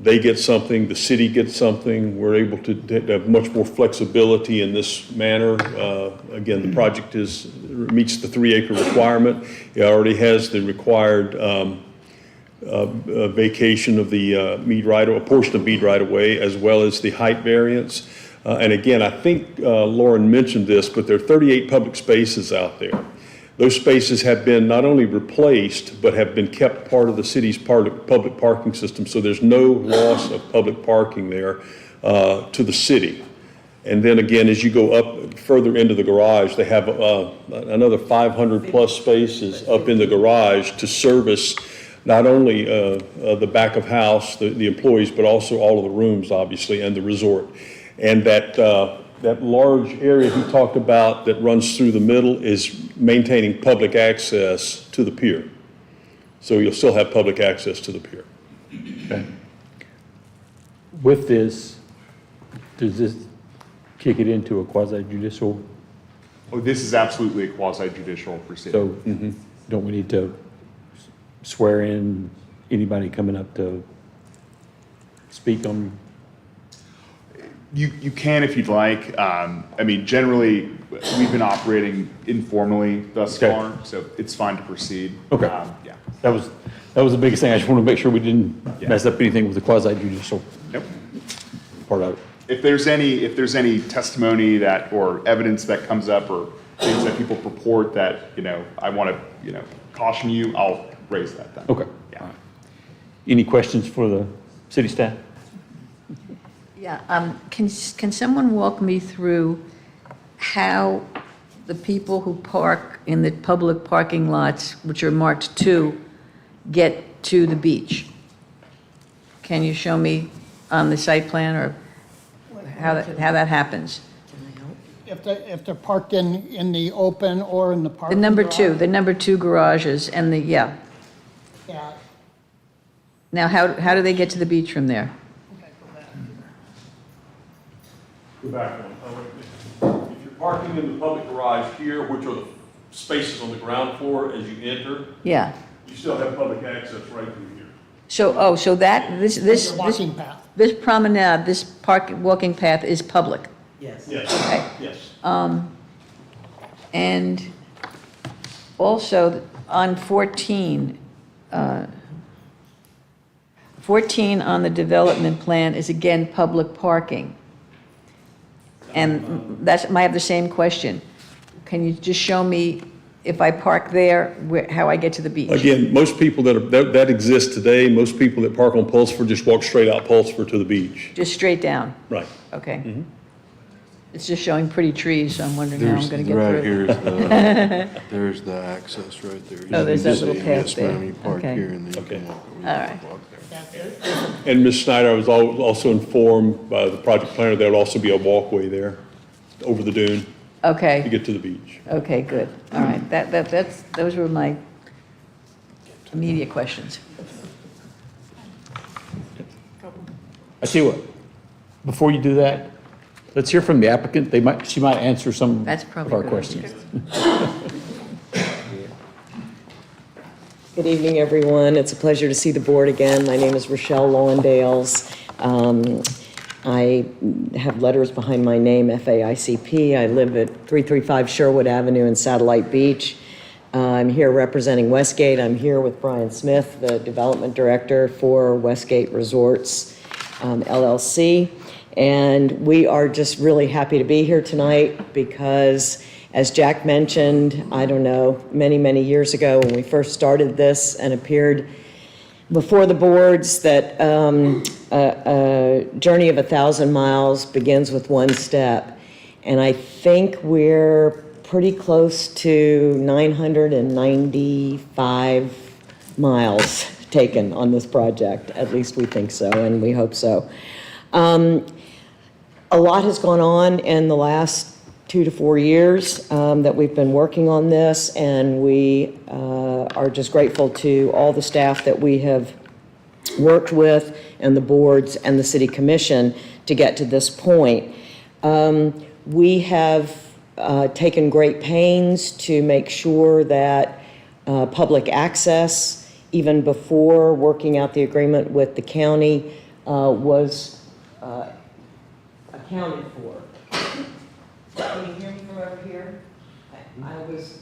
They get something, the city gets something. We're able to have much more flexibility in this manner. Again, the project meets the 3-acre requirement. It already has the required vacation of the Mead right, a portion of Mead right away, as well as the height variance. And again, I think Lauren mentioned this, but there are 38 public spaces out there. Those spaces have been not only replaced, but have been kept part of the city's public parking system, so there's no loss of public parking there to the city. And then again, as you go up further into the garage, they have another 500-plus spaces up in the garage to service not only the back of house, the employees, but also all of the rooms, obviously, and the resort. And that large area he talked about that runs through the middle is maintaining public access to the pier. So you'll still have public access to the pier. Okay. With this, does this kick it into a quasi-judicial? Oh, this is absolutely a quasi-judicial proceeding. So don't we need to swear in anybody coming up to speak on? You can if you'd like. I mean, generally, we've been operating informally thus Okay. far, so it's fine to proceed. Okay. Yeah. That was the biggest thing. I just want to make sure we didn't mess up anything with the quasi-judicial Yep. part of it. If there's any testimony that, or evidence that comes up, or things that people purport that, I want to, caution you, I'll raise that then. Okay. Yeah. All right. Any questions for the city staff? Yeah, can someone walk me through how the people who park in the public parking lots, which are marked 2, get to the beach? Can you show me on the site plan, or how that happens? If they're parked in the open or in the The parking number garage? 2, the number 2 garages and Yeah. Now, how do they get to the beach from there? Go back one. If you're parking in the public garage here, which are the spaces on the ground floor as you enter, Yeah. you still have public access right through here. So that, this Walking path. this promenade, this walking path is public? Yes, Okay. yes. And also on 14, 14 on the development plan is again public parking. And I have the same question. Can you just show me, if I park there, how I get to the beach? Again, most people that exist today, most people that park on Pulsford just walk straight out Pulsford to the beach. Just straight down? Right. Okay. It's just showing pretty trees, so I'm wondering how I'm going to get Right through. here's there's the access right there. Oh, there's that little path Yes, ma'am, there. you park Okay. here and then you Okay. can walk. All right. And Ms. Snyder, I was also informed by the project planner, there will also be a walkway there over the dune to Okay, get to the beach. okay, good. All right, those were my immediate questions. I see what, before you do that, let's hear from the applicant. She might answer some That's of probably our a good questions. Good evening, everyone. It's a pleasure to see the board again. My name is Rochelle Lowendales. I have letters behind my name, FAICP. I live at 335 Sherwood Avenue in Satellite Beach. I'm here representing Westgate. I'm here with Brian Smith, the development director for Westgate Resorts, LLC. And we are just really happy to be here tonight because, as Jack mentioned, I don't know, many, many years ago when we first started this and appeared before the boards, that a journey of 1,000 miles begins with one step. And I think we're pretty close to 995 miles taken on this project. At least we think so, and we hope so. A lot has gone on in the last 2 to 4 years that we've been working on this, and we are just grateful to all the staff that we have worked with, and the boards and the city commission to get to this point. We have taken great pains to make sure that public access, even before working out the agreement with the county, was accounted for. Can you hear me from over here? I was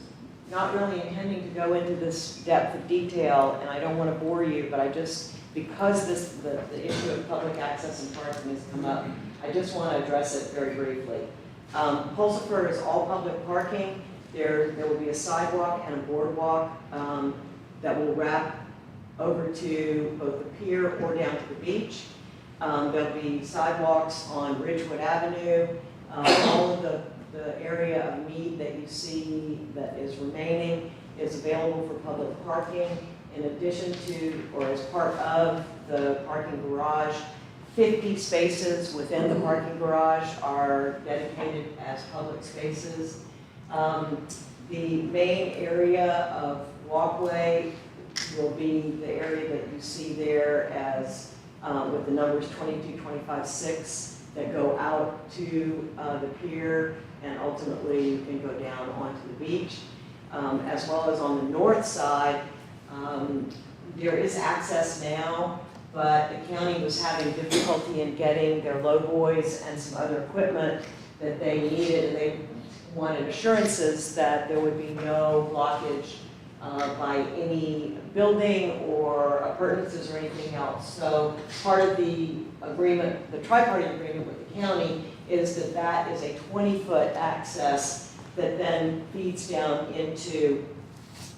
not really intending to go into this depth of detail, and I don't want to bore you, but I just, because the issue of public access and parking has come up, I just want to address it very briefly. Pulsifer is all public parking. There will be a sidewalk and a boardwalk that will wrap over to both the pier or down to the beach. There'll be sidewalks on Ridgewood Avenue. All of the area of Mead that you see that is remaining is available for public parking. In addition to, or as part of the parking garage, 50 spaces within the parking garage are dedicated as public spaces. The main area of walkway will be the area that you see there as with the numbers 22, 25, 6 that go out to the pier, and ultimately you can go down onto the beach. As well as on the north side, there is access now, but the county was having difficulty in getting their lowboys and some other equipment that they needed, and they wanted assurances that there would be no blockage by any building or appurtenances or anything else. So part of the agreement, the tri-party agreement with the county, is that that is a 20-foot access that then feeds down into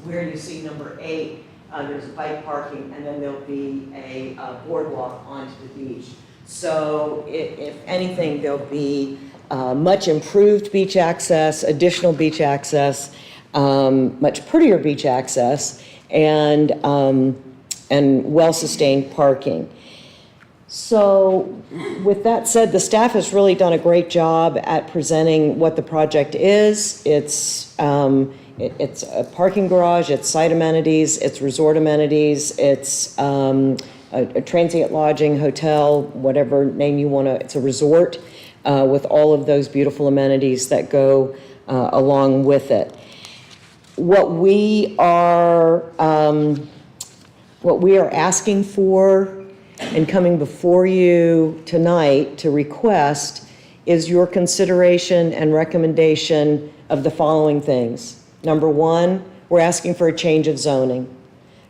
where you see number 8. There's a bike parking, and then there'll be a boardwalk onto the beach. So if anything, there'll be much improved beach access, additional beach access, much prettier beach access, and well-sustained parking. So with that said, the staff has really done a great job at presenting what the project is. It's a parking garage, it's site amenities, it's resort amenities, it's a transient lodging, hotel, whatever name you want to, it's a resort with all of those beautiful amenities that go along with it. What we are asking for and coming before you tonight to request is your consideration and recommendation of the following things. Number one, we're asking for a change of zoning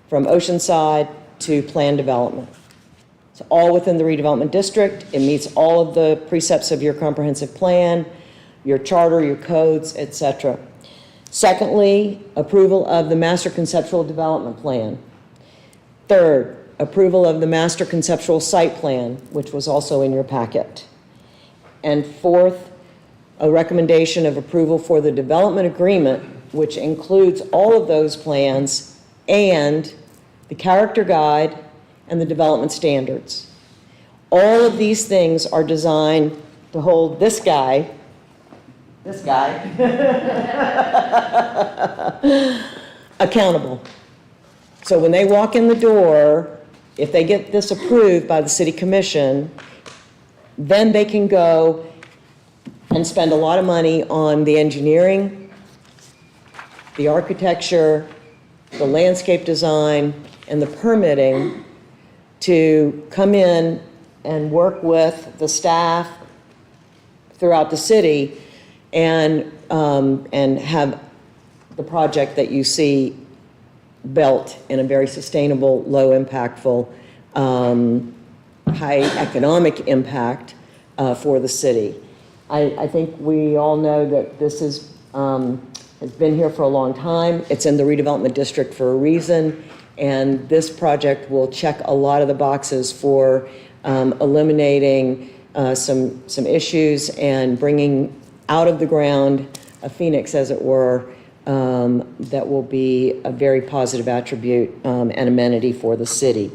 from Oceanside to planned development. It's all within the redevelopment district. It meets all of the precepts of your comprehensive plan, your charter, your codes, etc. Secondly, approval of the master conceptual development plan. Third, approval of the master conceptual site plan, which was also in your packet. And fourth, a recommendation of approval for the development agreement, which includes all of those plans and the character guide and the development standards. All of these things are designed to hold this guy accountable. So when they walk in the door, if they get this approved by the city commission, then they can go and spend a lot of money on the engineering, the architecture, the landscape design, and the permitting to come in and work with the staff throughout the city and have the project that you see built in a very sustainable, low impactful, high economic impact for the city. I think we all know that this has been here for a long time. It's in the redevelopment district for a reason, and this project will check a lot of the boxes for eliminating some issues and bringing out of the ground a phoenix, as it were, that will be a very positive attribute and amenity for the city.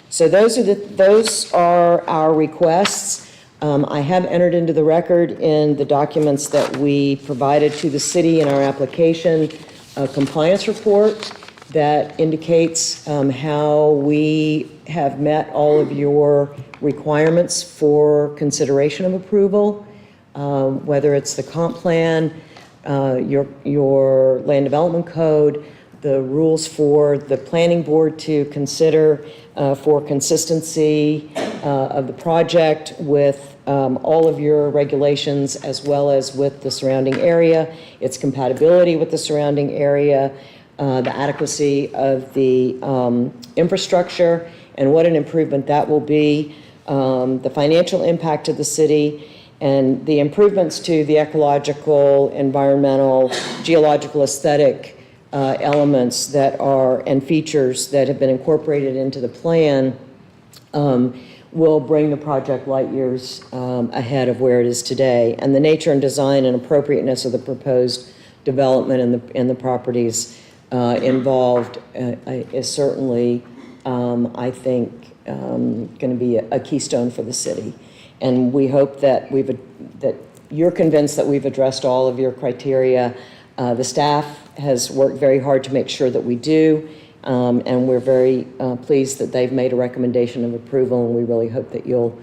So those are our requests. I have entered into the record in the documents that we provided to the city in our application, a compliance report that indicates how we have met all of your requirements for consideration of approval, whether it's the comp plan, your land development code, the rules for the planning board to consider for consistency of the project with all of your regulations as well as with the surrounding area, its compatibility with the surrounding area, the adequacy of the infrastructure and what an improvement that will be, the financial impact to the city, and the improvements to the ecological, environmental, geological, aesthetic elements that are, and features that have been incorporated into the plan will bring the project light years ahead of where it is today. And the nature and design and appropriateness of the proposed development and the properties involved is certainly, I think, going to be a keystone for the city. And we hope that that you're convinced that we've addressed all of your criteria. The staff has worked very hard to make sure that we do, and we're very pleased that they've made a recommendation of approval, and we really hope that you'll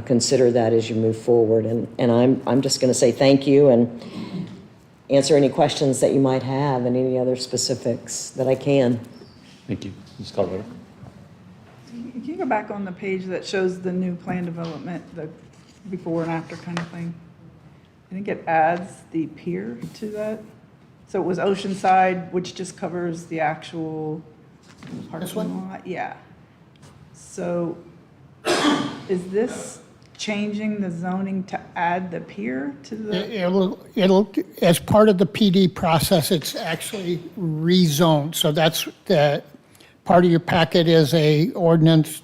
consider that as you move forward. And I'm just going to say thank you and answer any questions that you might have and any other specifics that I can. Thank you. Ms. Colorado. Can you go back on the page that shows the new plan development, the before and after kind of thing? I think it adds the pier to that. So it was Oceanside, which just covers the actual This parking one? lot? Yeah. So is this changing the zoning to add the pier to the? It'll, as part of the PD process, it's actually rezoned. So that's the, part of your packet is a ordinance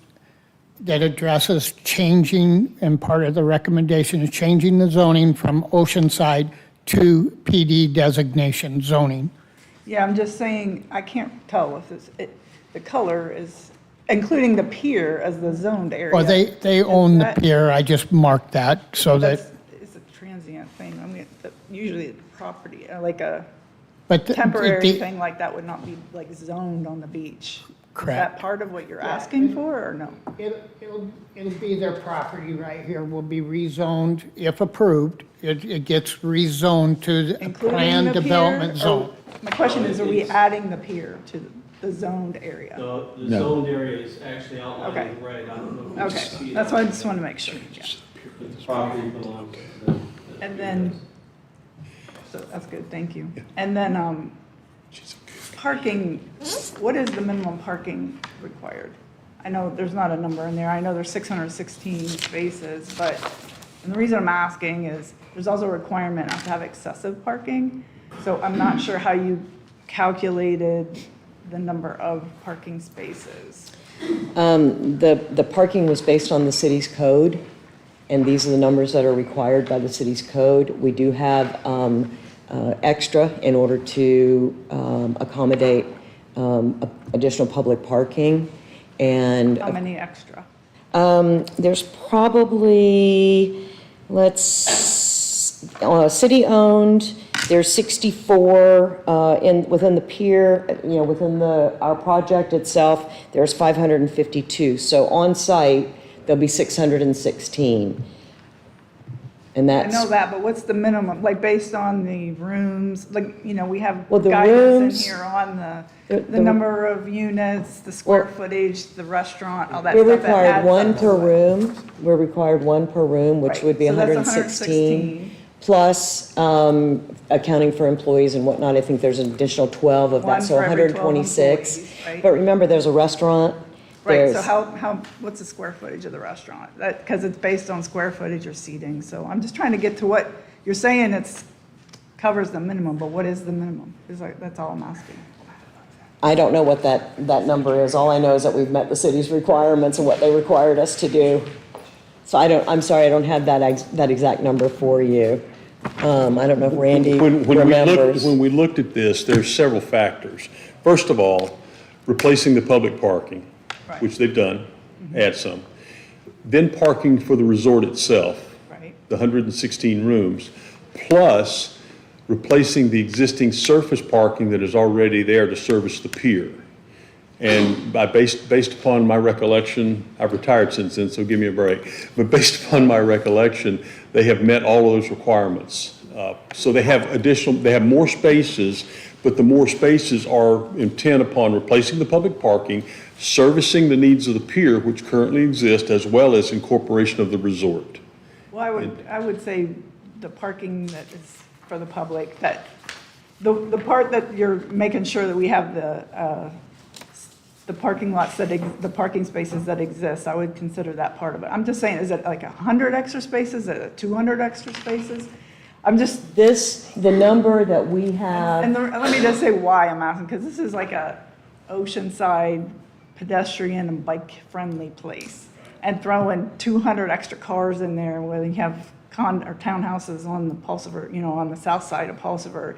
that addresses changing, and part of the recommendation is changing the zoning from Oceanside to PD designation zoning. Yeah, I'm just saying, I can't tell if the color is, including the pier as the zoned area. Well, they own the pier, I just marked that so that, It's a transient thing. I mean, usually the property, like a but temporary thing like that would not be like zoned on the beach. Correct. Is that part of what you're asking for, or no? It'll be their property right here, will be rezoned, if approved. It gets rezoned to the Including planned the pier, development or- zone. My question is, are we adding the pier to the zoned area? The No. zoned area is actually outlined Okay. in red. I don't know if you can Okay, see that's that. why I just want to make sure. Yeah. The property belongs to the. And then, so that's good, thank you. And then, parking, what is the minimum parking required? I know there's not a number in there, I know there's 616 spaces, but, and the reason I'm asking is, there's also a requirement not to have excessive parking, so I'm not sure how you calculated the number of parking spaces. The parking was based on the city's code, and these are the numbers that are required by the city's code. We do have extra in order to accommodate additional public parking. And How many extra? there's probably, city-owned, there's 64 within the pier, within our project itself, there's 552. So on-site, there'll be 616. And I that's. know that, but what's the minimum, like based on the rooms, like, we have Well, the guidance rooms- in here on the the- number of units, the square footage, the restaurant, all that We're stuff. that required adds one up to per it. room. We're required one per room, which Right, would be so that's 116. Plus, accounting for employees and whatnot, I think there's an additional 12 of that, One so for every 12 126. employees, right? But remember, there's a restaurant. Right, so there's- what's the square footage of the restaurant? Because it's based on square footage or seating, so I'm just trying to get to what, you're saying covers the minimum, but what is the minimum? That's all I'm asking. I don't know what that number is. All I know is that we've met the city's requirements and what they required us to do. So I'm sorry, I don't have that exact number for you. I don't know if Randy When we remembers. when we looked at this, there's several factors. First of all, replacing the public parking, which they've done, add some. Then parking for the resort itself, Right. the 116 rooms, plus replacing the existing surface parking that is already there to service the pier. And based upon my recollection, I've retired since then, so give me a break. But based upon my recollection, they have met all of those requirements. So they have more spaces, but the more spaces are intent upon replacing the public parking, servicing the needs of the pier, which currently exist, as well as incorporation of the resort. Well, I would say the parking that is for the public, that the part that you're making sure that we have the parking lots the parking spaces that exist, I would consider that part of it. I'm just saying, is it like 100 extra spaces, is it 200 extra spaces? I'm just, The number that we have. and let me just say why I'm asking, because this is like a oceanside pedestrian and bike-friendly place. And throwing 200 extra cars in there, whether you have or townhouses on the Pulsifer, on the south side of Pulsifer,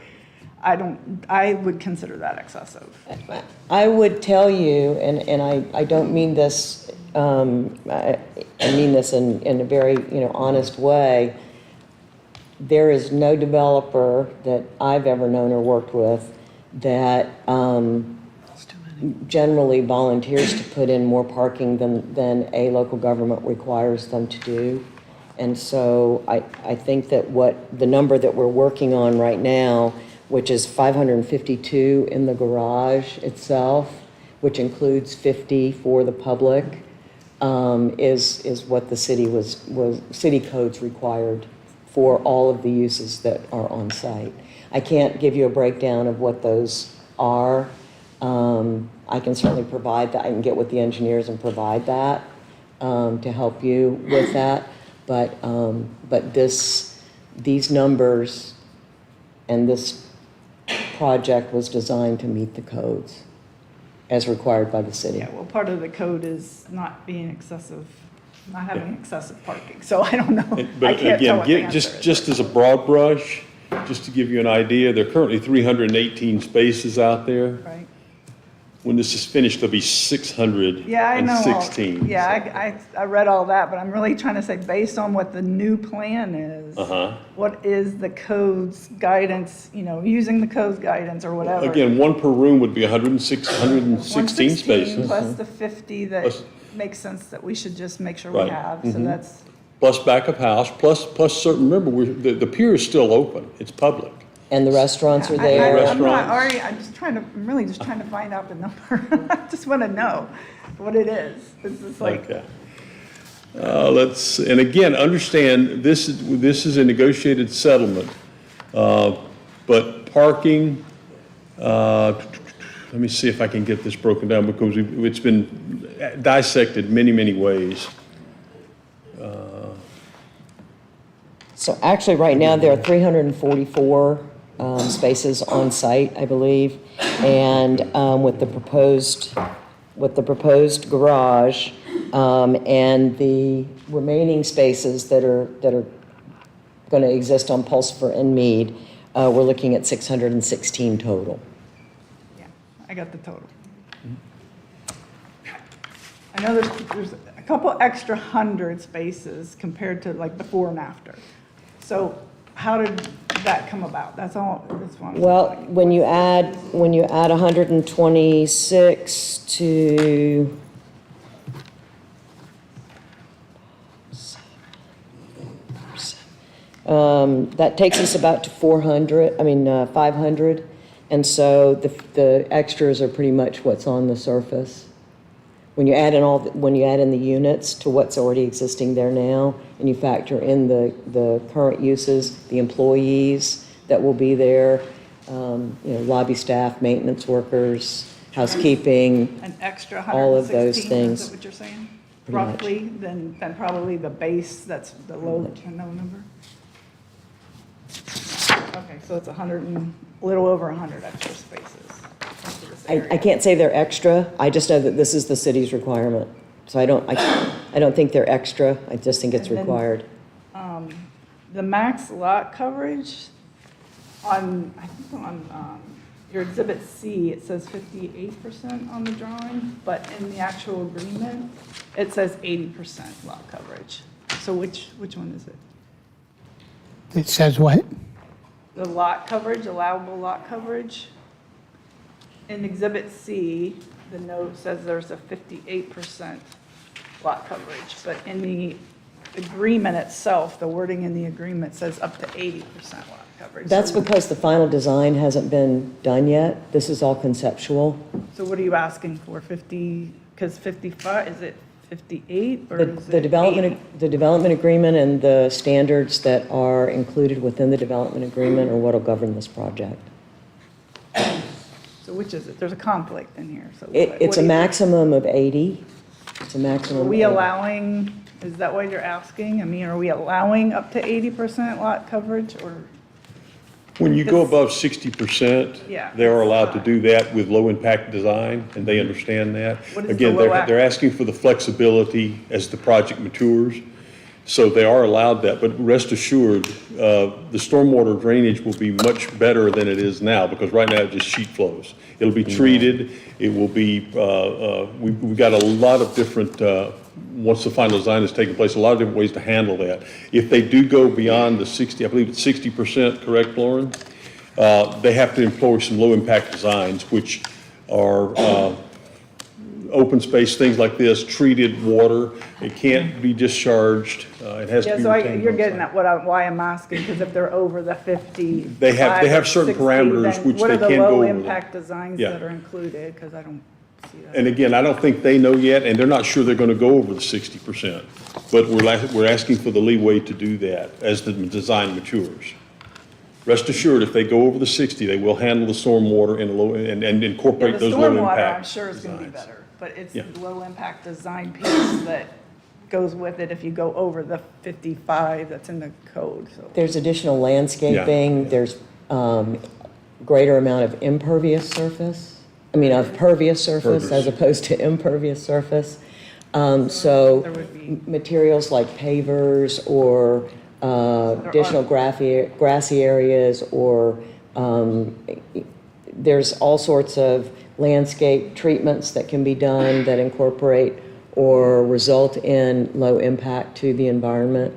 I would consider that excessive. But I would tell you, and I don't mean this, I mean this in a very, honest way. There is no developer that I've ever known or worked with that generally volunteers to put in more parking than a local government requires them to do. And so I think that the number that we're working on right now, which is 552 in the garage itself, which includes 50 for the public, is what the city codes required for all of the uses that are on site. I can't give you a breakdown of what those are. I can certainly provide that. I can get with the engineers and provide that to help you with that. But these numbers and this project was designed to meet the codes as required by the city. yeah, well, part of the code is not being excessive, not having excessive parking. So I don't know. I But can't tell what the again, answer is. just as a broad brush, just to give you an idea, there are currently 318 spaces out there. Right. When this is finished, there'll be 616. Yeah, I know. Yeah, I read all that, but I'm really trying to say, based on what the new plan is, what is the code's guidance, using the code's guidance or whatever. Again, one per room would be 116 116 spaces. plus the 50 that Plus- makes sense that we should just make sure we Right. have. So that's, Plus backup house, plus certain, remember, the pier is still open. It's public. And the restaurants are I'm there. not, Ari, I'm really just trying to find out the number. I just want to know what it is. It's just like, Okay. And again, understand, this is a negotiated settlement. But parking, let me see if I can get this broken down because it's been dissected many, many ways. So actually, right now, there are 344 spaces on site, I believe. And with the proposed garage and the remaining spaces that are going to exist on Pulsifer and Mead, we're looking at 616 total. yeah, I got the total. I know there's a couple extra 100 spaces compared to like before and after. So how did that come about? That's all, that's one. Well, when you add 126 to that takes us about to 500. And so the extras are pretty much what's on the surface. When you add in the units to what's already existing there now, and you factor in the current uses, the employees that will be there, lobby staff, maintenance workers, housekeeping, An extra all of those 116, things. is that what you're saying? Pretty much. Roughly, then probably the base, that's the low number? Okay, so it's a little over 100 extra spaces into this I area. can't say they're extra, I just know that this is the city's requirement. So I don't think they're extra, I just think it's And then, required. the max lot coverage on, I think on your Exhibit C, it says 58% on the drawing, but in the actual agreement, it says 80% lot coverage. So which one is it? It says what? The lot coverage, allowable lot coverage? In Exhibit C, the note says there's a 58% lot coverage, but in the agreement itself, the wording in the agreement says up to 80% lot coverage. That's So- because the final design hasn't been done yet. This is all conceptual. So what are you asking for, 50, because 55, is it 58 or The is the it development, 80? the development agreement and the standards that are included within the development agreement are what will govern this project. So which is it? There's a conflict in here, so. It's a maximum of 80. It's a Are maximum. we of- allowing, is that what you're asking? I mean, are we allowing up to 80% lot coverage or? When you go above 60%, Yeah. they are allowed to do that with low-impact design, and they understand that. What is the Again, low they're ac- asking for the flexibility as the project matures, so they are allowed that. But rest assured, the stormwater drainage will be much better than it is now, because right now it just sheet flows. It'll be treated, it will be, we've got a lot of different, once the final design has taken place, a lot of different ways to handle that. If they do go beyond the 60, I believe it's 60%, correct, Lauren? They have to employ some low-impact designs, which are open space, things like this, treated water. It can't be discharged, it has to Yeah, be so retained. you're on getting site. at why I'm asking, because if they're over the 50. They have certain parameters which they can't go over What are the them. low-impact designs Yeah. that are included? Because I don't see that. And again, I don't think they know yet, and they're not sure they're going to go over the 60%. But we're asking for the leeway to do that as the design matures. Rest assured, if they go over the 60, they will handle the stormwater in a low, and Yeah, incorporate the those low stormwater, impact. I'm sure is going to be designs. better, but it's Yeah. the low-impact design piece that goes with it if you go over the 55 that's in the code, so. There's additional landscaping, there's greater amount of impervious surface, of pervious surface as opposed to impervious surface. So There would be- materials like pavers or additional grassy areas, or there's all sorts of landscape treatments that can be done that incorporate or result in low impact to the environment.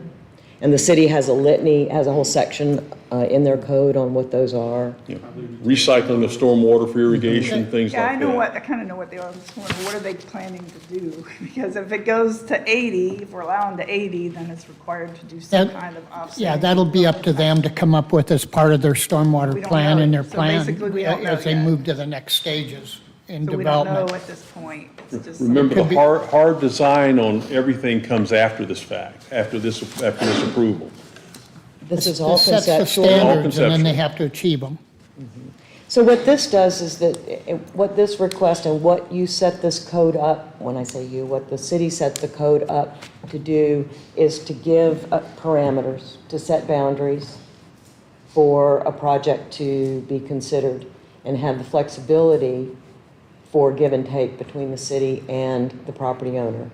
And the city has a litany, has a whole section in their code on what those are. Yeah. Recycling of stormwater for irrigation, things like Yeah, that. I kind of know what they are, I'm just wondering, what are they planning to do? Because if it goes to 80, if we're allowing to 80, then it's required to do some That- kind of offset. Yeah, that'll be up to them to come up with as part of their We stormwater don't plan know. and their So plan basically, we don't know as they yet. move to the next stages in So we don't know development. at this point, it's just. Remember, Could the be- hard design on everything comes after this fact, after this approval. This is all This sets the conceptual. standards and then conceptual. they have to achieve them. So what this does is that, what this request and what you set this code up, when I say you, what the city set the code up to do is to give parameters, to set boundaries for a project to be considered and have the flexibility for give and take between the city and the property owner.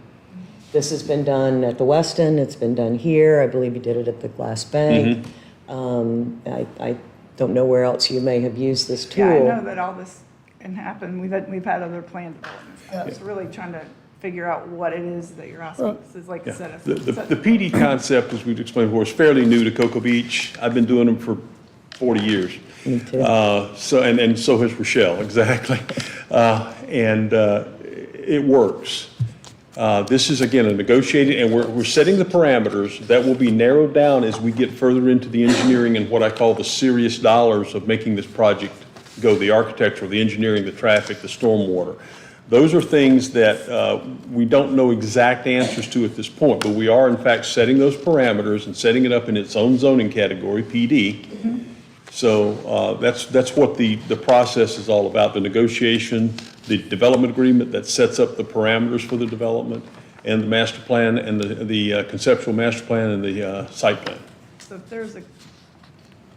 This has been done at the Westin, it's been done here, I believe you did it at the Glass Bank. I don't know where else you may have used this tool. Yeah, I know that all this can happen. We've had other plan developments. I'm just really trying to figure out what it is that you're asking. This is like a set of. The PD concept, as we've explained before, is fairly new to Cocoa Beach. I've been doing them for 40 years. Me too. So, and so has Rochelle, exactly. It works. This is, again, a negotiated, and we're setting the parameters that will be narrowed down as we get further into the engineering and what I call the serious dollars of making this project go, the architectural, the engineering, the traffic, the stormwater. Those are things that we don't know exact answers to at this point, but we are in fact setting those parameters and setting it up in its own zoning category, PD. So that's what the process is all about, the negotiation, the development agreement that sets up the parameters for the development, and the master plan, and the conceptual master plan, and the site plan. So if there's a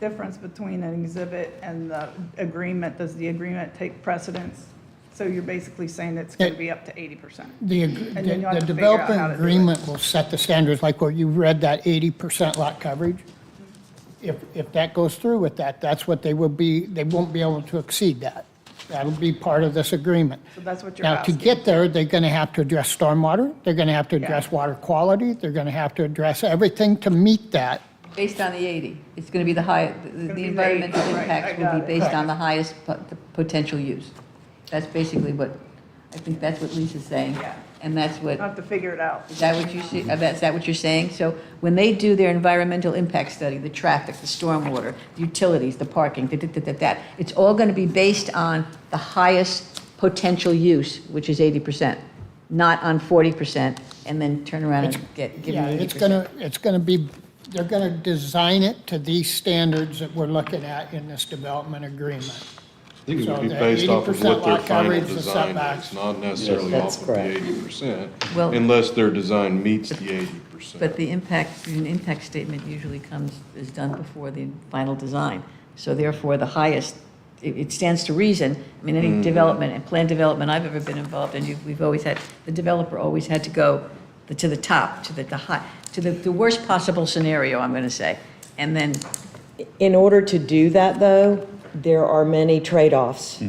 difference between an exhibit and the agreement, does the agreement take precedence? So you're basically saying it's going to be up to 80%? The then you'll have to figure out how development to do it. agreement will set the standards, like where you read that 80% lot coverage. if that goes through with that, that's what they won't be able to exceed that. That'll be part of this agreement. So that's what you're Now, to asking. get there, they're gonna have to address stormwater, they're gonna have to address water quality, they're gonna have to address everything to meet that. Based on the 80. It's going to be the high, be the the environmental 80, right, impacts I will got be it. based on the highest the potential use. That's basically what, I think that's what Lisa's saying. Yeah. And that's what, I'll have to figure it out. is that what you see, is that what you're saying? So when they do their environmental impact study, the traffic, the stormwater, the utilities, the parking, that, it's all going to be based on the highest potential use, which is 80%, not on 40%, and then turn around and give Yeah, them 80%. it's gonna be, they're gonna design it to these standards that we're looking at in this development agreement. I think it So would be the based off of 80% what their lot final coverage, the design setbacks. is, not necessarily That's off of the correct. 80%, Well- unless their design meets the 80%. But the impact statement usually is done before the final design. So therefore, the highest, it stands to reason, I mean, any development, and planned development I've ever been involved in, we've always had, the developer always had to go to the top, to the high, to the worst possible scenario, I'm going to say. And then, In order to do that, though, there are many trade-offs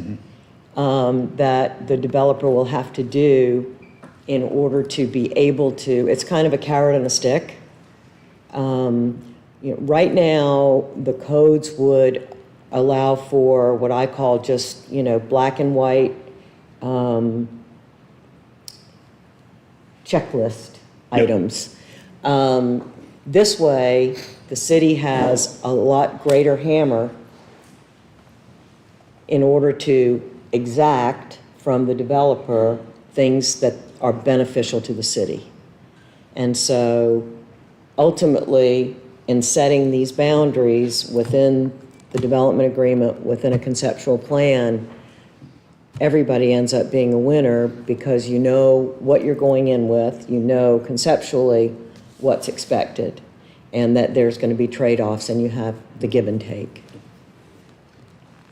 that the developer will have to do in order to be able to, it's kind of a carrot and a stick. Right now, the codes would allow for what I call just, black and white checklist items. This way, the city has a lot greater hammer in order to exact from the developer things that are beneficial to the city. And so ultimately, in setting these boundaries within the development agreement, within a conceptual plan, everybody ends up being a winner because you know what you're going in with, you know conceptually what's expected, and that there's going to be trade-offs, and you have the give and take.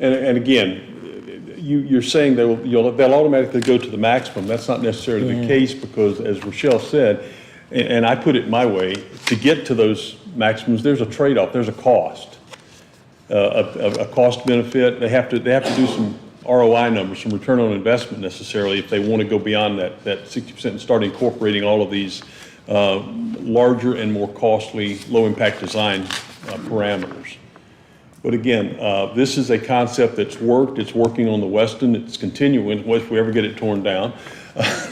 And again, you're saying they'll automatically go to the maximum. That's not necessarily the case because, as Rochelle said, and I put it my way, to get to those maximums, there's a trade-off, there's a cost, a cost benefit. They have to do some ROI numbers, some return on investment necessarily if they want to go beyond that 60% and start incorporating all of these larger and more costly, low-impact design parameters. But again, this is a concept that's worked. It's working on the Weston. It's continuing if we ever get it torn down.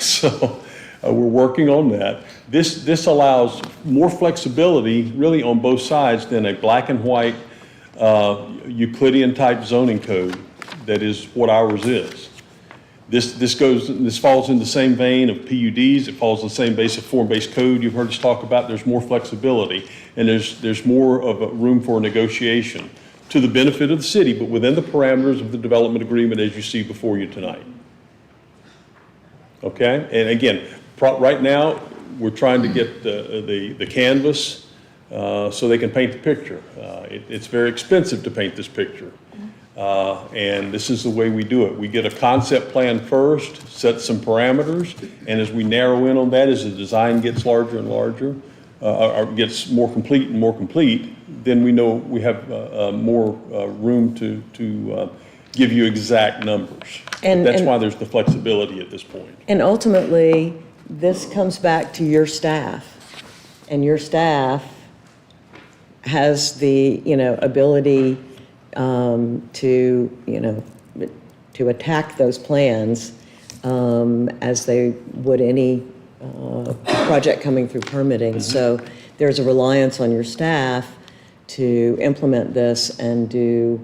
So we're working on that. This allows more flexibility really on both sides than a black and white Euclidean type zoning code that is what ours is. This falls in the same vein of PUDs. It falls in the same basic form-based code you've heard us talk about. There's more flexibility and there's more of a room for negotiation to the benefit of the city, but within the parameters of the development agreement as you see before you tonight. Okay? And again, right now, we're trying to get the canvas so they can paint the picture. It's very expensive to paint this picture. And this is the way we do it. We get a concept plan first, set some parameters, and as we narrow in on that, as the design gets larger and larger, or gets more complete and more complete, then we know we have more room to give you exact numbers. That's why there's the flexibility at this point. And ultimately, this comes back to your staff. And your staff has the, ability to attack those plans as they would any project coming through permitting. So there's a reliance on your staff to implement this and do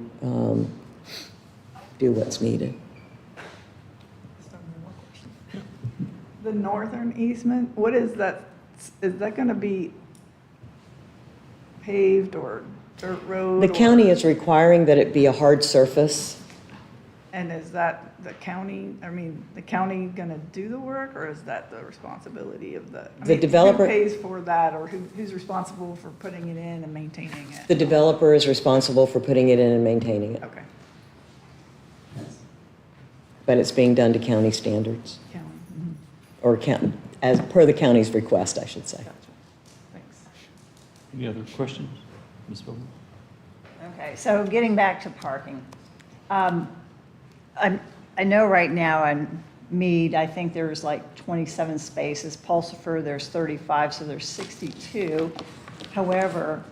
what's needed. The northern easement, what is that? Is that going to be paved or dirt road? The county is requiring that it be a hard surface. And is that the county going to do the work, or is that the responsibility of The developer- Who pays for that, or who's responsible for putting it in and maintaining it? The developer is responsible for putting it in and maintaining it. Okay. But it's being done to county standards, County, or as per the county's request, I should say. gotcha. Thanks. Any other questions? Ms. Bowman? Okay, so getting back to parking. I know right now on Mead, I think there's like 27 spaces. Pulsifer, there's 35, so there's 62. However,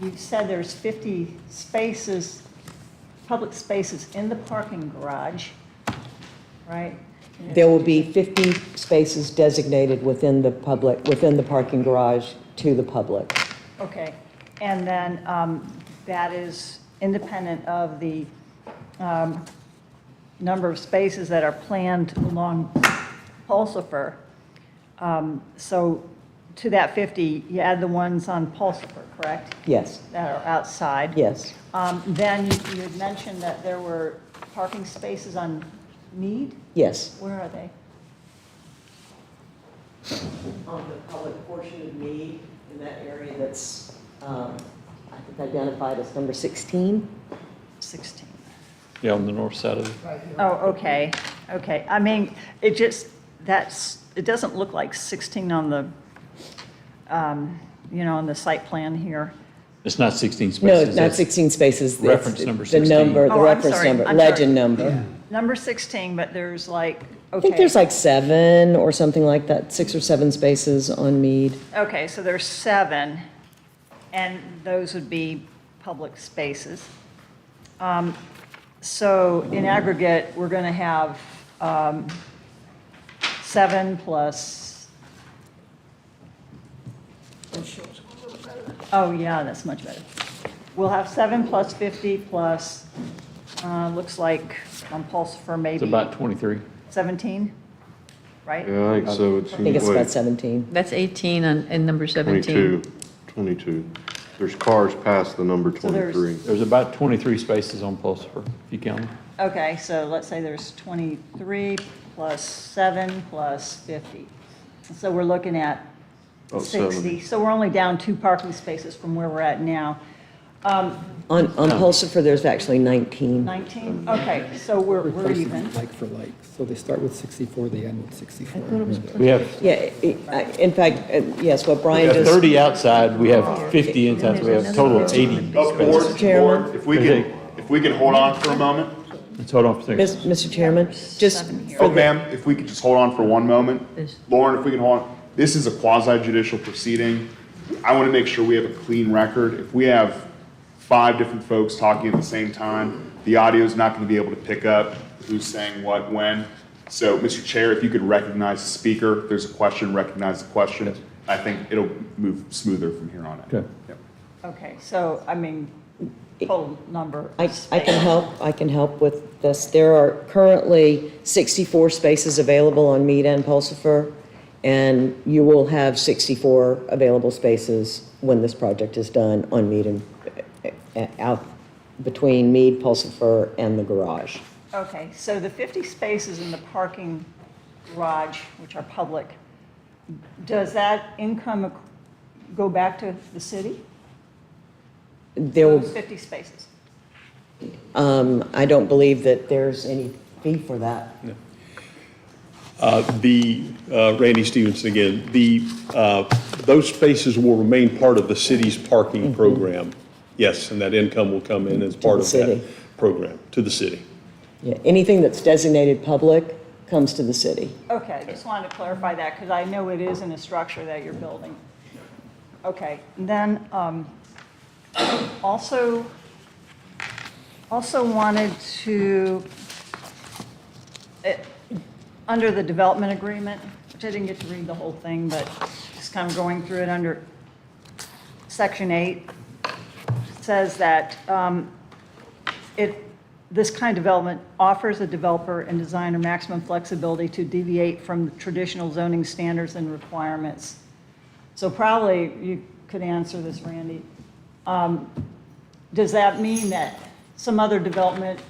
you've said there's 50 spaces, public spaces in the parking garage, right? There will be 50 spaces designated within the parking garage to the public. Okay, and then that is independent of the number of spaces that are planned along Pulsifer. So to that 50, you add the ones on Pulsifer, correct? Yes, That are outside? yes. Then you had mentioned that there were parking spaces on Mead? Yes. Where are they? On the public portion of Mead, in that area that's, I think identified as number 16. 16. Yeah, on the north side of it. Oh, okay, okay. I mean, it just, it doesn't look like 16 on the, on the site plan here. It's not 16 No, spaces. it's not it's 16 spaces. It's Reference number The 16. number, the Oh, I'm reference sorry, number, I'm sorry. legend number. Number 16, but there's like, okay. I think there's like 7 or something like that, 6 or 7 spaces on Mead. Okay, so there's 7, and those would be public spaces. So in aggregate, we're going to have 7 plus. Oh, yeah, that's much better. We'll have 7 plus 50 plus, looks like on Pulsifer maybe. It's about 23. 17, right? Yeah, I think so. It's I think it's about wait, 17. That's 18 in number 17. 22. There's cars past the number So there's- 23. There's about 23 spaces on Pulsifer, if you count them. Okay, so let's say there's 23 plus 7 plus 50. So we're looking at About 60. 70. So we're only down 2 parking spaces from where we're at now. On Pulsifer, there's actually 19. 19? Okay, so we're even. Like for like, so they start with 64, they end with 64. We have, Yeah, in fact, yes, what we Brian have just. 30 outside, we have 50 inside, so we have a total of 80 spaces. Chairman? If we can hold on for a moment. Let's hold on for a second. Mr. Chairman, just, Oh, ma'am, if we could just hold on for one moment. Yes. Lauren, if we can hold on. This is a quasi judicial proceeding. I want to make sure we have a clean record. If we have 5 different folks talking at the same time, the audio is not going to be able to pick up who's saying what, when. So, Mr. Chair, if you could recognize the speaker, if there's a question, recognize the question. I think it'll move smoother from here on out. Okay. Yep. Okay, so, I mean, total number. I can help with this. There are currently 64 spaces available on Mead and Pulsifer, and you will have 64 available spaces when this project is done on Mead and out between Mead, Pulsifer, and the garage. Okay, so the 50 spaces in the parking garage, which are public, does that income go back to the city? There will, Those 50 spaces? I don't believe that there's any fee for that. Randy Stevenson again, those spaces will remain part of the city's parking program. Yes, and that income will come in as part the of city. that program, to the city. Yeah, anything that's designated public comes to the city. Okay, just wanted to clarify that, because I know it is in a structure that you're building. Okay, and then also wanted to, under the development agreement, which I didn't get to read the whole thing, but just kind of going through it under Section 8, says that this kind of development offers a developer and designer maximum flexibility to deviate from traditional zoning standards and requirements. So probably you could answer this, Randy. Does that mean that some other development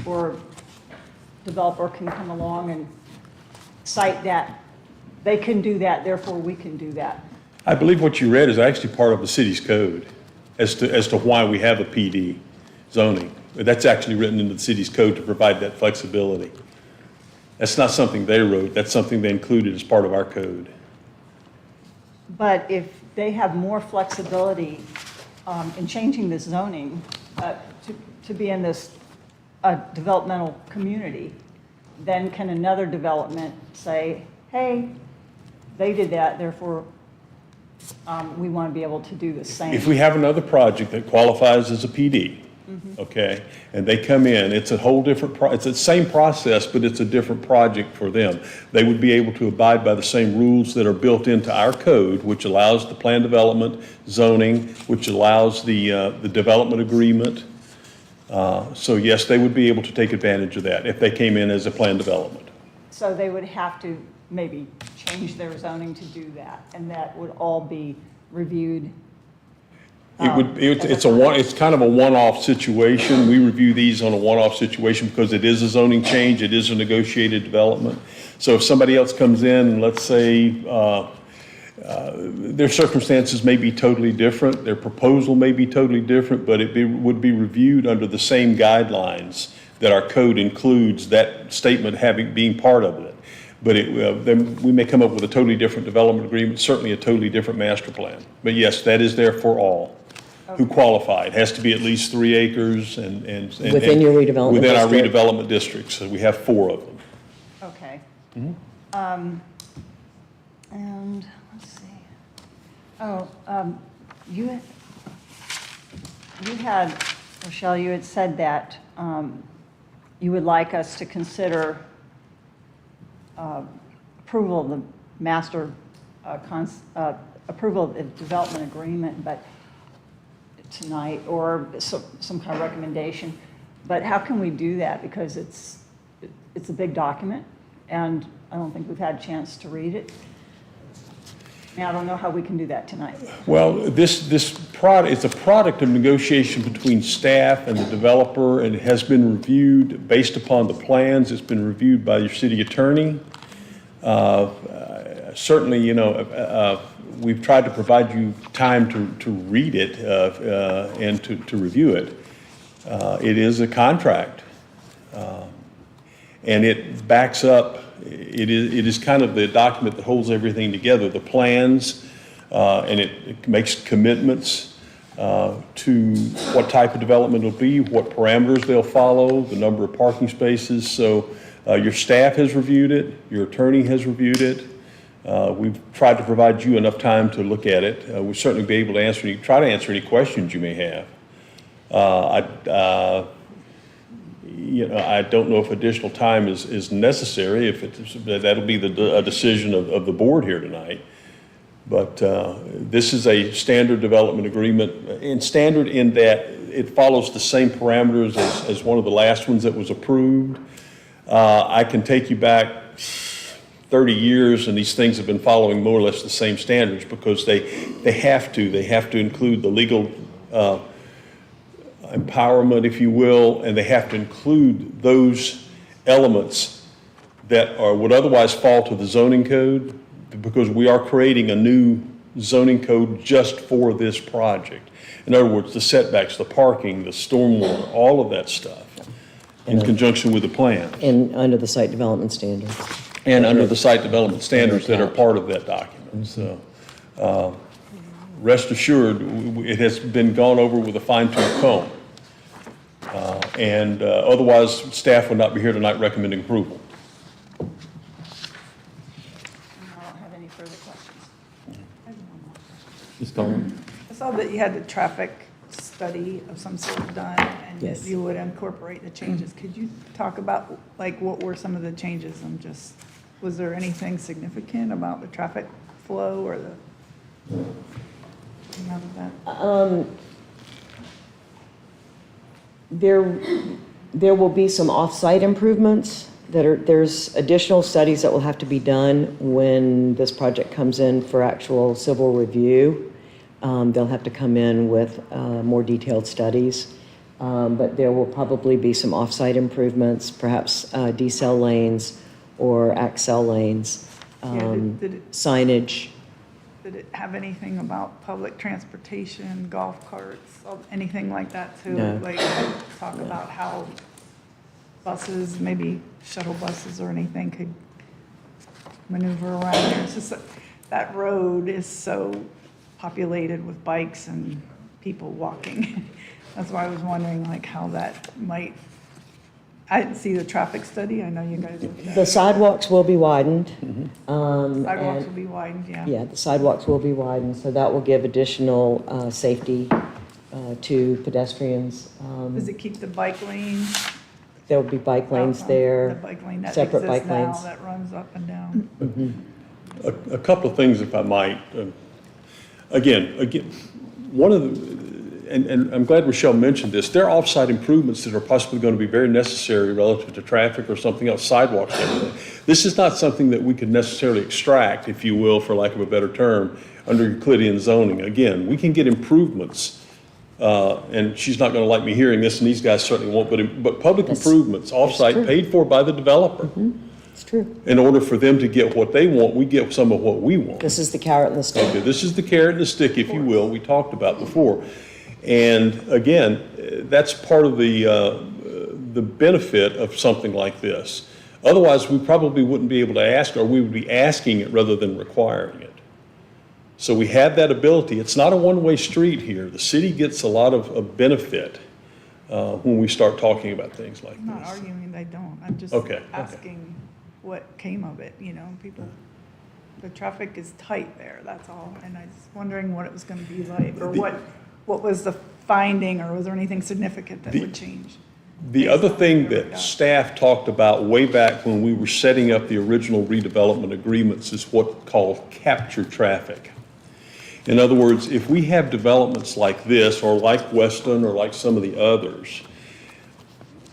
or developer can come along and cite that they can do that, therefore we can do that? I believe what you read is actually part of the city's code as to why we have a PD zoning. That's actually written into the city's code to provide that flexibility. That's not something they wrote, that's something they included as part of our code. But if they have more flexibility in changing this zoning to be in this developmental community, then can another development say, hey, they did that, therefore we want to be able to do the same? If we have another project that qualifies as a PD, okay, and they come in, it's a whole different, it's the same process, but it's a different project for them. They would be able to abide by the same rules that are built into our code, which allows the plan development, zoning, which allows the development agreement. So yes, they would be able to take advantage of that if they came in as a plan development. So they would have to maybe change their zoning to do that, and that would all be reviewed? It's kind of a one-off situation. We review these on a one-off situation because it is a zoning change, it is a negotiated development. So if somebody else comes in, and let's say, their circumstances may be totally different, their proposal may be totally different, but would be reviewed under the same guidelines that our code includes, that statement being part of it. But then we may come up with a totally different development agreement, certainly a totally different master plan. But yes, that is there for all who qualify. It has to be at least 3 acres and Within your redevelopment within our district. redevelopment districts. So we have 4 of them. Okay. And let's see. Oh, you had, Rochelle, you had said that you would like us to consider approval of the master, approval of the development agreement, but tonight, or some kind of recommendation. But how can we do that? Because it's a big document, and I don't think we've had a chance to read it. I don't know how we can do that tonight. Well, this product, it's a product of negotiation between staff and the developer, and it has been reviewed based upon the plans. It's been reviewed by your city attorney. Certainly, we've tried to provide you time to read it and to review it. It is a contract, and it backs up. It is kind of the document that holds everything together, the plans, and it makes commitments to what type of development it'll be, what parameters they'll follow, the number of parking spaces. So your staff has reviewed it, your attorney has reviewed it. We've tried to provide you enough time to look at it. We'll certainly be able to try to answer any questions you may have. I don't know if additional time is necessary. That'll be a decision of the board here tonight. But this is a standard development agreement, and standard in that it follows the same parameters as one of the last ones that was approved. I can take you back 30 years, and these things have been following more or less the same standards because they have to include the legal empowerment, if you will, and they have to include those elements that would otherwise fall to the zoning code, because we are creating a new zoning code just for this project. In other words, the setbacks, the parking, the stormwater, all of that stuff in conjunction with the plan. And under the site development standards. And under the site development standards that are part of that document. So rest assured, it has been gone over with a fine-tooth comb. And otherwise, staff would not be here tonight recommending approval. I don't have any further questions. Ms. Dolan? I saw that you had the traffic study of some sort done, and that Yes. you would incorporate the changes. Could you talk about, like, what were some of the changes? Was there anything significant about the traffic flow or none of that? There will be some off-site improvements there's additional studies that will have to be done when this project comes in for actual civil review. They'll have to come in with more detailed studies, but there will probably be some off-site improvements, perhaps decel lanes or accel lanes, signage. Did it have anything about public transportation, golf carts, anything like that too? No. Like talk about how buses, maybe shuttle buses or anything could maneuver around there? It's just that road is so populated with bikes and people walking. That's why I was wondering like how that might, I didn't see the traffic study, I know you guys looked at The it. sidewalks will be widened. Sidewalks and- will be widened, yeah. Yeah, the sidewalks will be widened, so that will give additional safety to pedestrians. Does it keep the bike lane? There'll be bike lanes The there, bike lane that separate exists bike now, lanes. that runs up and down. A couple of things, if I might. Again, one of the, and I'm glad Rochelle mentioned this, there are off-site improvements that are possibly going to be very necessary relative to traffic or something else, sidewalks and everything. This is not something that we could necessarily extract, if you will, for lack of a better term, under Euclidean zoning. Again, we can get improvements, and she's not going to like me hearing this, and these guys certainly won't, but public improvements, off-site, true. paid for by the developer. It's true. In order for them to get what they want, we get some of what we want. This is the carrot and the stick. Okay, this is the carrot and the stick, if you will, we talked about before. And again, that's part of the benefit of something like this. Otherwise, we probably wouldn't be able to ask, or we would be asking it rather than requiring it. So we have that ability. It's not a one-way street here. The city gets a lot of benefit when we start talking about things like I'm not this. arguing they don't, I'm just Okay, okay. asking what came of it, you know, people, the traffic is tight there, that's all, and I was wondering what it was gonna be like, or what was the finding, or was there anything significant that would change? The other thing that staff talked about way back when we were setting up the original redevelopment agreements is what's called captured traffic. In other words, if we have developments like this, or like Weston, or like some of the others,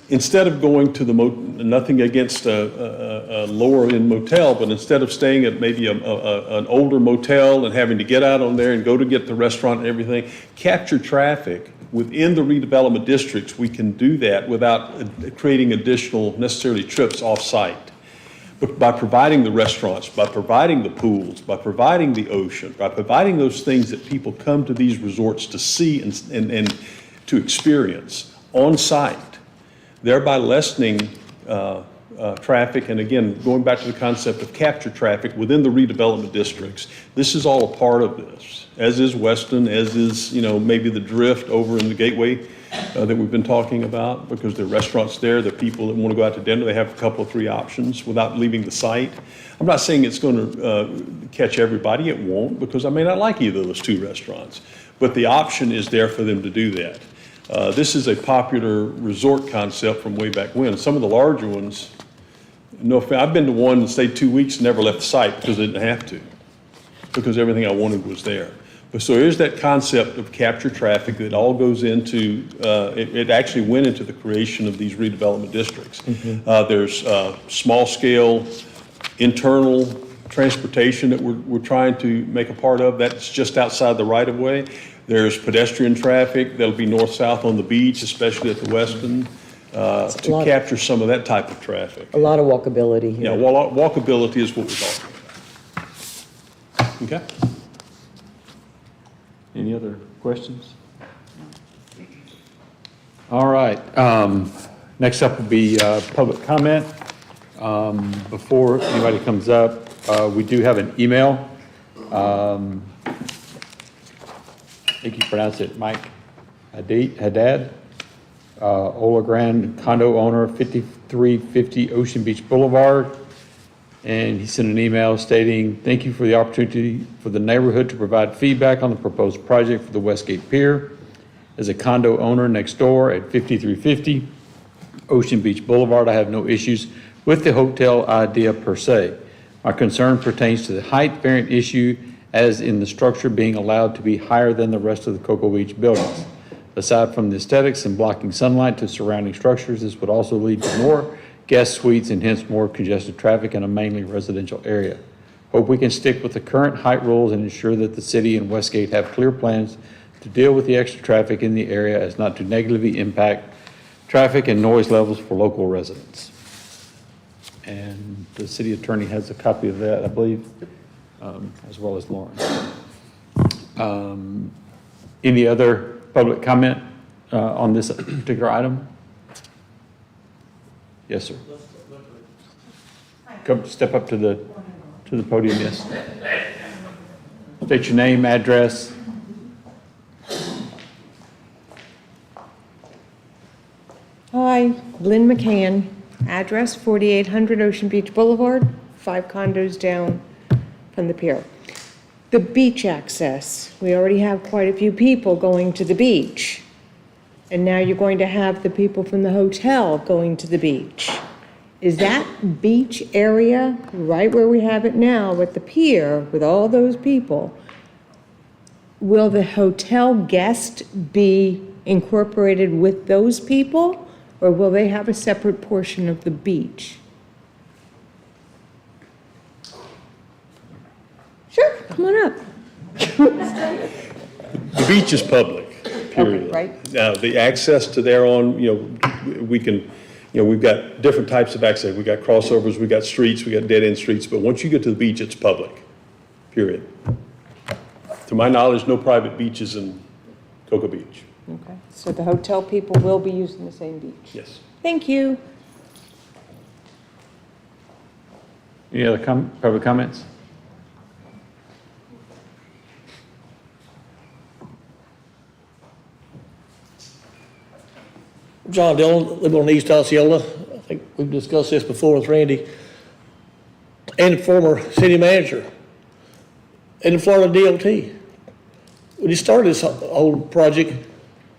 instead of going to the, nothing against a lower-end motel, but instead of staying at maybe an older motel and having to get out on there and go to get the restaurant and everything, capture traffic within the redevelopment districts, we can do that without creating additional necessarily trips off-site. But by providing the restaurants, by providing the pools, by providing the ocean, by providing those things that people come to these resorts to see and to experience on-site, thereby lessening traffic, and again, going back to the concept of capture traffic within the redevelopment districts. This is all a part of this, as is Weston, as is, maybe the Drift over in the Gateway that we've been talking about, because there are restaurants there, there are people that want to go out to dinner, they have a couple of 3 options without leaving the site. I'm not saying it's going to catch everybody, it won't, because I may not like either of those 2 restaurants, but the option is there for them to do that. This is a popular resort concept from way back when. Some of the larger ones, I've been to one and stayed 2 weeks and never left the site because I didn't have to, because everything I wanted was there. But so here's that concept of capture traffic that all goes into, it actually went into the creation of these redevelopment districts. There's small scale internal transportation that we're trying to make a part of. That's just outside the right of way. There's pedestrian traffic that'll be north-south on the beach, especially at the Westin, to capture some of that type of traffic. A lot of walkability Yeah, here. walkability is what we're talking about. Okay? Any other questions? All right, next up will be public comment. Before anybody comes up, we do have an email. I think you pronounce it Mike Haddad, Ola Grand condo owner, 5350 Ocean Beach Boulevard. And he sent an email stating, "Thank you for the opportunity for the neighborhood to provide feedback on the proposed project for the Westgate Pier. As a condo owner next door at 5350 Ocean Beach Boulevard, I have no issues with the hotel idea per se. My concern pertains to the height variant issue, as in the structure being allowed to be higher than the rest of the Cocoa Beach buildings. Aside from the aesthetics and blocking sunlight to surrounding structures, this would also lead to more guest suites and hence more congested traffic in a mainly residential area. Hope we can stick with the current height rules and ensure that the city and Westgate have clear plans to deal with the extra traffic in the area as not to negatively impact traffic and noise levels for local residents." And the city attorney has a copy of that, I believe, as well as Lauren. Any other public comment on this particular item? Yes, sir. Come, step up to the podium, yes. State your name, address. Lynn McCann, address 4800 Ocean Beach Boulevard, 5 condos down from the pier. The beach access, we already have quite a few people going to the beach. And now you're going to have the people from the hotel going to the beach. Is that beach area, right where we have it now with the pier, with all those people, will the hotel guest be incorporated with those people, or will they have a separate portion of the beach? Sure, come on up. The beach is public, period. Okay, right. Now, the access to there on, we can, we've got different types of access. We've got crossovers, we've got streets, we've got dead-end streets, but once you get to the beach, it's public, period. To my knowledge, no private beaches in Cocoa Beach. Okay, so the hotel people will be using the same beach? Yes. Thank you. Any other public comments? John Dillon, live on East Osceola. I think we've discussed this before with Randy, and former city manager, and the Florida DOT. When you started this whole project,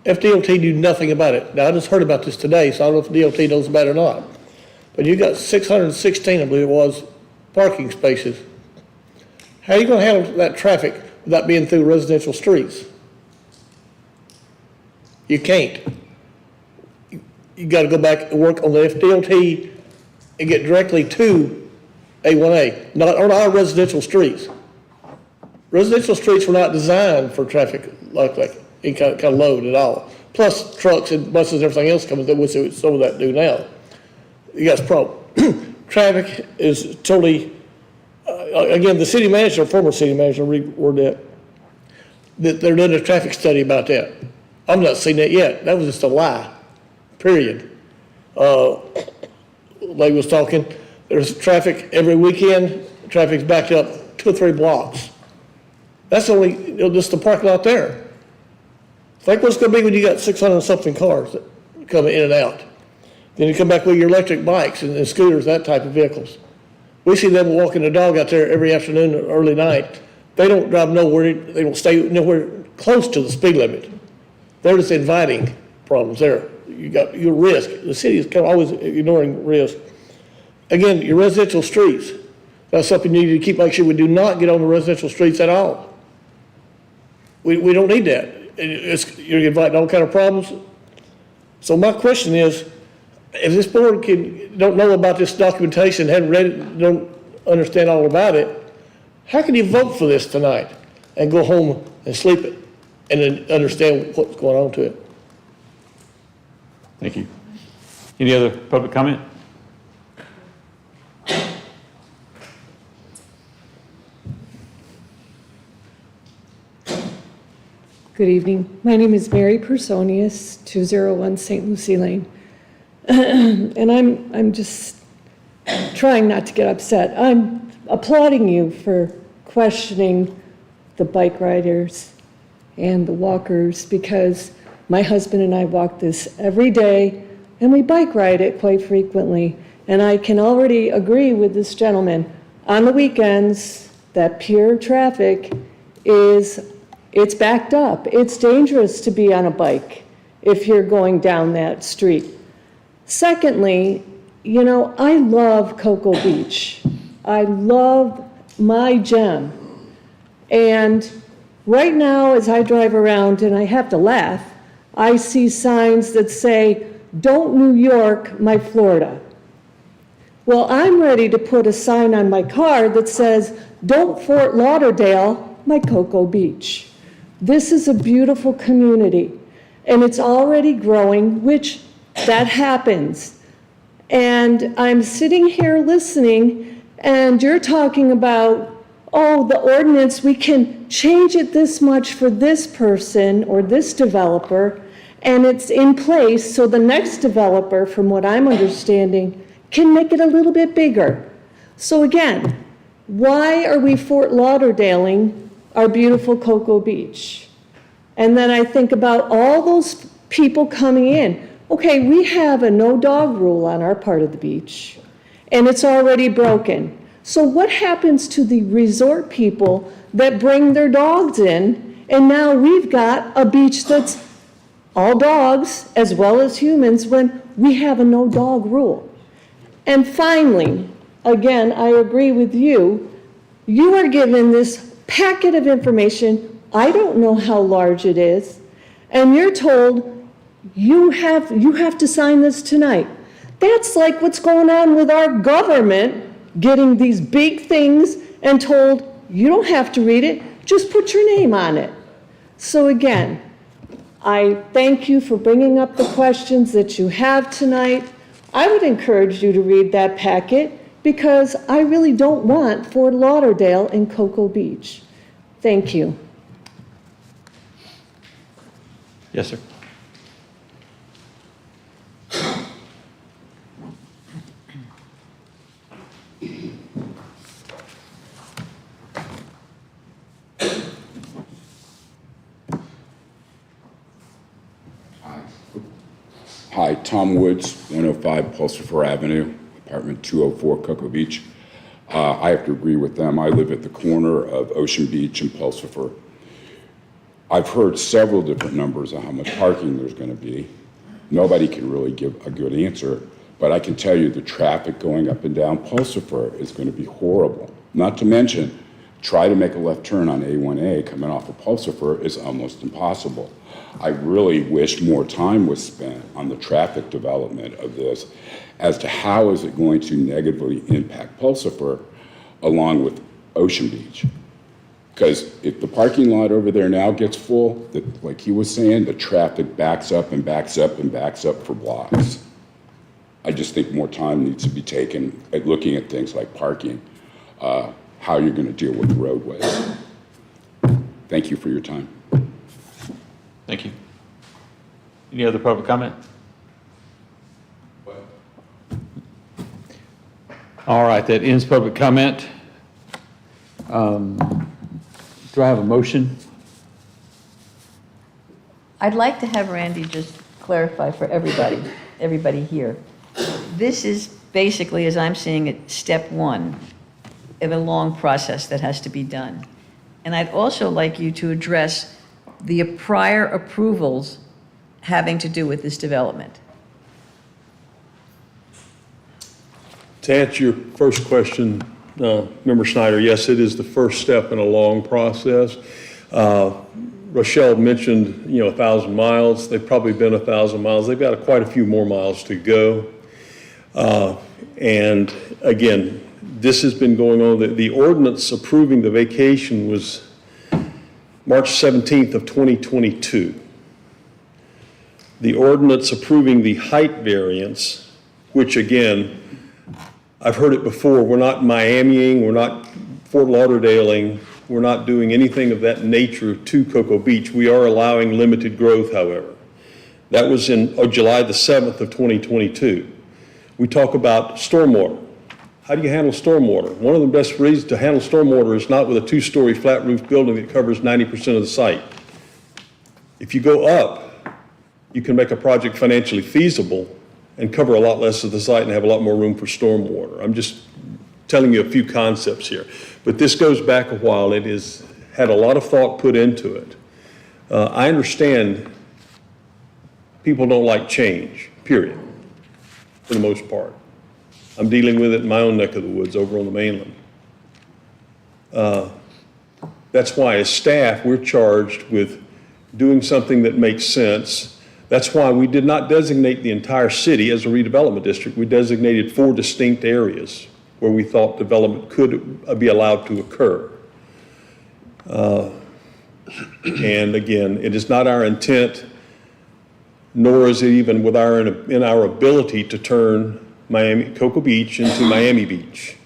FDOT knew nothing about it. Now, I just heard about this today, so I don't know if DOT knows about it or not. But you got 616, I believe it was, parking spaces. How are you going to handle that traffic without being through residential streets? You can't. You got to go back and work on the FDOT and get directly to A1A, not on our residential streets. Residential streets were not designed for traffic like any kind of load at all. Plus trucks and buses and everything else coming through, which some of that do now. You got a problem. Traffic is totally, again, the city manager, former city manager, reword that they're doing a traffic study about that. I've not seen that yet. That was just a lie, period. Lady was talking, there's traffic every weekend, traffic's backed up 2 or 3 blocks. That's only, just the parking lot there. Think what's gonna be when you got 600 something cars that coming in and out. Then you come back with your electric bikes and scooters, that type of vehicles. We see them walking the dog out there every afternoon or early night. They don't drive nowhere, they don't stay nowhere close to the speed limit. They're just inviting problems there. You got your risk. The city is kind of always ignoring risk. Again, your residential streets. That's something you need to make sure we do not get on the residential streets at all. We don't need that. You're inviting all kind of problems. So my question is, if this board don't know about this documentation, haven't read it, don't understand all about it, how can you vote for this tonight and go home and sleep it and then understand what's going on to it? Thank you. Any other public comment? Good evening. My name is Mary Personius, 201 St. Lucie Lane. And I'm just trying not to get upset. I'm applauding you for questioning the bike riders and the walkers, because my husband and I walk this every day and we bike ride it quite frequently. And I can already agree with this gentleman. On the weekends, that pier traffic it's backed up. It's dangerous to be on a bike if you're going down that street. Secondly, I love Cocoa Beach. I love my gem. And right now, as I drive around, and I have to laugh, I see signs that say, "Don't New York my Florida." Well, I'm ready to put a sign on my car that says, "Don't Fort Lauderdale my Cocoa Beach." This is a beautiful community, and it's already growing, which that happens. And I'm sitting here listening, and you're talking about, oh, the ordinance, we can change it this much for this person or this developer, and it's in place so the next developer, from what I'm understanding, can make it a little bit bigger. So again, why are we Fort Lauderdale-ing our beautiful Cocoa Beach? And then I think about all those people coming in. Okay, we have a no-dog rule on our part of the beach, and it's already broken. So what happens to the resort people that bring their dogs in, and now we've got a beach that's all dogs as well as humans when we have a no-dog rule? And finally, again, I agree with you. You are given this packet of information, I don't know how large it is, and you're told you have to sign this tonight. That's like what's going on with our government, getting these big things and told, you don't have to read it, just put your name on it. So again, I thank you for bringing up the questions that you have tonight. I would encourage you to read that packet because I really don't want Fort Lauderdale and Cocoa Beach. Thank you. Yes, sir. Hi, Tom Woods, 105 Pulsifer Avenue, apartment 204, Cocoa Beach. I have to agree with them. I live at the corner of Ocean Beach and Pulsifer. I've heard several different numbers on how much parking there's going to be. Nobody can really give a good answer, but I can tell you the traffic going up and down Pulsifer is going to be horrible. Not to mention, try to make a left turn on A1A coming off of Pulsifer is almost impossible. I really wish more time was spent on the traffic development of this as to how is it going to negatively impact Pulsifer along with Ocean Beach. Because if the parking lot over there now gets full, like he was saying, the traffic backs up and backs up and backs up for blocks. I just think more time needs to be taken at looking at things like parking, how you're going to deal with the roadways. Thank you for your time. Thank you. Any other public comment? All right, that ends public comment. Do I have a motion? I'd like to have Randy just clarify for everybody here. This is basically, as I'm seeing it, step one of a long process that has to be done. And I'd also like you to address the prior approvals having to do with this development. To answer your first question, Member Snyder, yes, it is the first step in a long process. Rochelle mentioned, 1,000 miles. They've probably been 1,000 miles. They've got quite a few more miles to go. And again, this has been going on. The ordinance approving the vacation was March 17th of 2022. The ordinance approving the height variance, which again, I've heard it before, we're not Miamiing, we're not Fort Lauderdale-ing, we're not doing anything of that nature to Cocoa Beach. We are allowing limited growth, however. That was in July the 7th of 2022. We talk about stormwater. How do you handle stormwater? One of the best reasons to handle stormwater is not with a 2-story flat roof building that covers 90% of the site. If you go up, you can make a project financially feasible and cover a lot less of the site and have a lot more room for stormwater. I'm just telling you a few concepts here. But this goes back a while. It has had a lot of thought put into it. I understand people don't like change, period, for the most part. I'm dealing with it in my own neck of the woods over on the mainland. That's why as staff, we're charged with doing something that makes sense. That's why we did not designate the entire city as a redevelopment district. We designated 4 distinct areas where we thought development could be allowed to occur. And again, it is not our intent, nor is it even in our ability to turn Cocoa Beach into Miami Beach.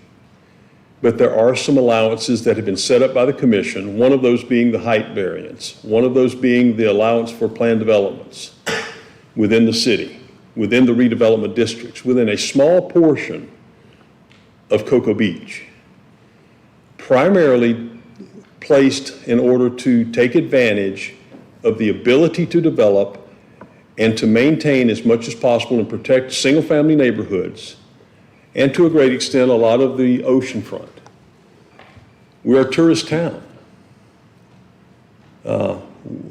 But there are some allowances that have been set up by the commission, one of those being the height variance, one of those being the allowance for planned developments within the city, within the redevelopment districts, within a small portion of Cocoa Beach, primarily placed in order to take advantage of the ability to develop and to maintain as much as possible and protect single-family neighborhoods, and to a great extent, a lot of the ocean front. We are a tourist town.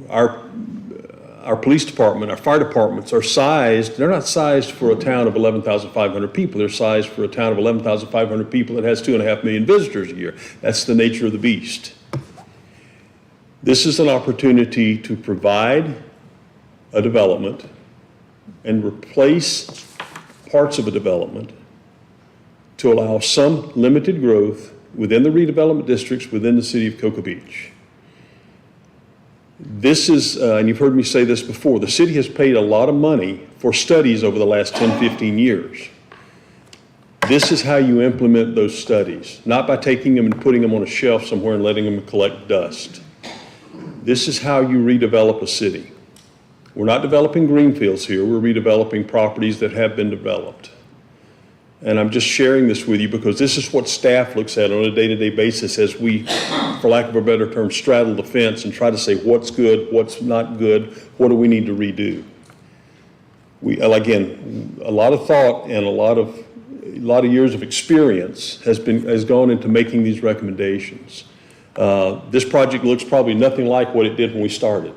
Our police department, our fire departments are sized, they're not sized for a town of 11,500 people. They're sized for a town of 11,500 people that has 2.5 million visitors a year. That's the nature of the beast. This is an opportunity to provide a development and replace parts of a development to allow some limited growth within the redevelopment districts within the city of Cocoa Beach. This is, and you've heard me say this before, the city has paid a lot of money for studies over the last 10, 15 years. This is how you implement those studies, not by taking them and putting them on a shelf somewhere and letting them collect dust. This is how you redevelop a city. We're not developing greenfields here, we're redeveloping properties that have been developed. And I'm just sharing this with you because this is what staff looks at on a day-to-day basis as we, for lack of a better term, straddle the fence and try to say what's good, what's not good, what do we need to redo. Again, a lot of thought and a lot of years of experience has gone into making these recommendations. This project looks probably nothing like what it did when we started.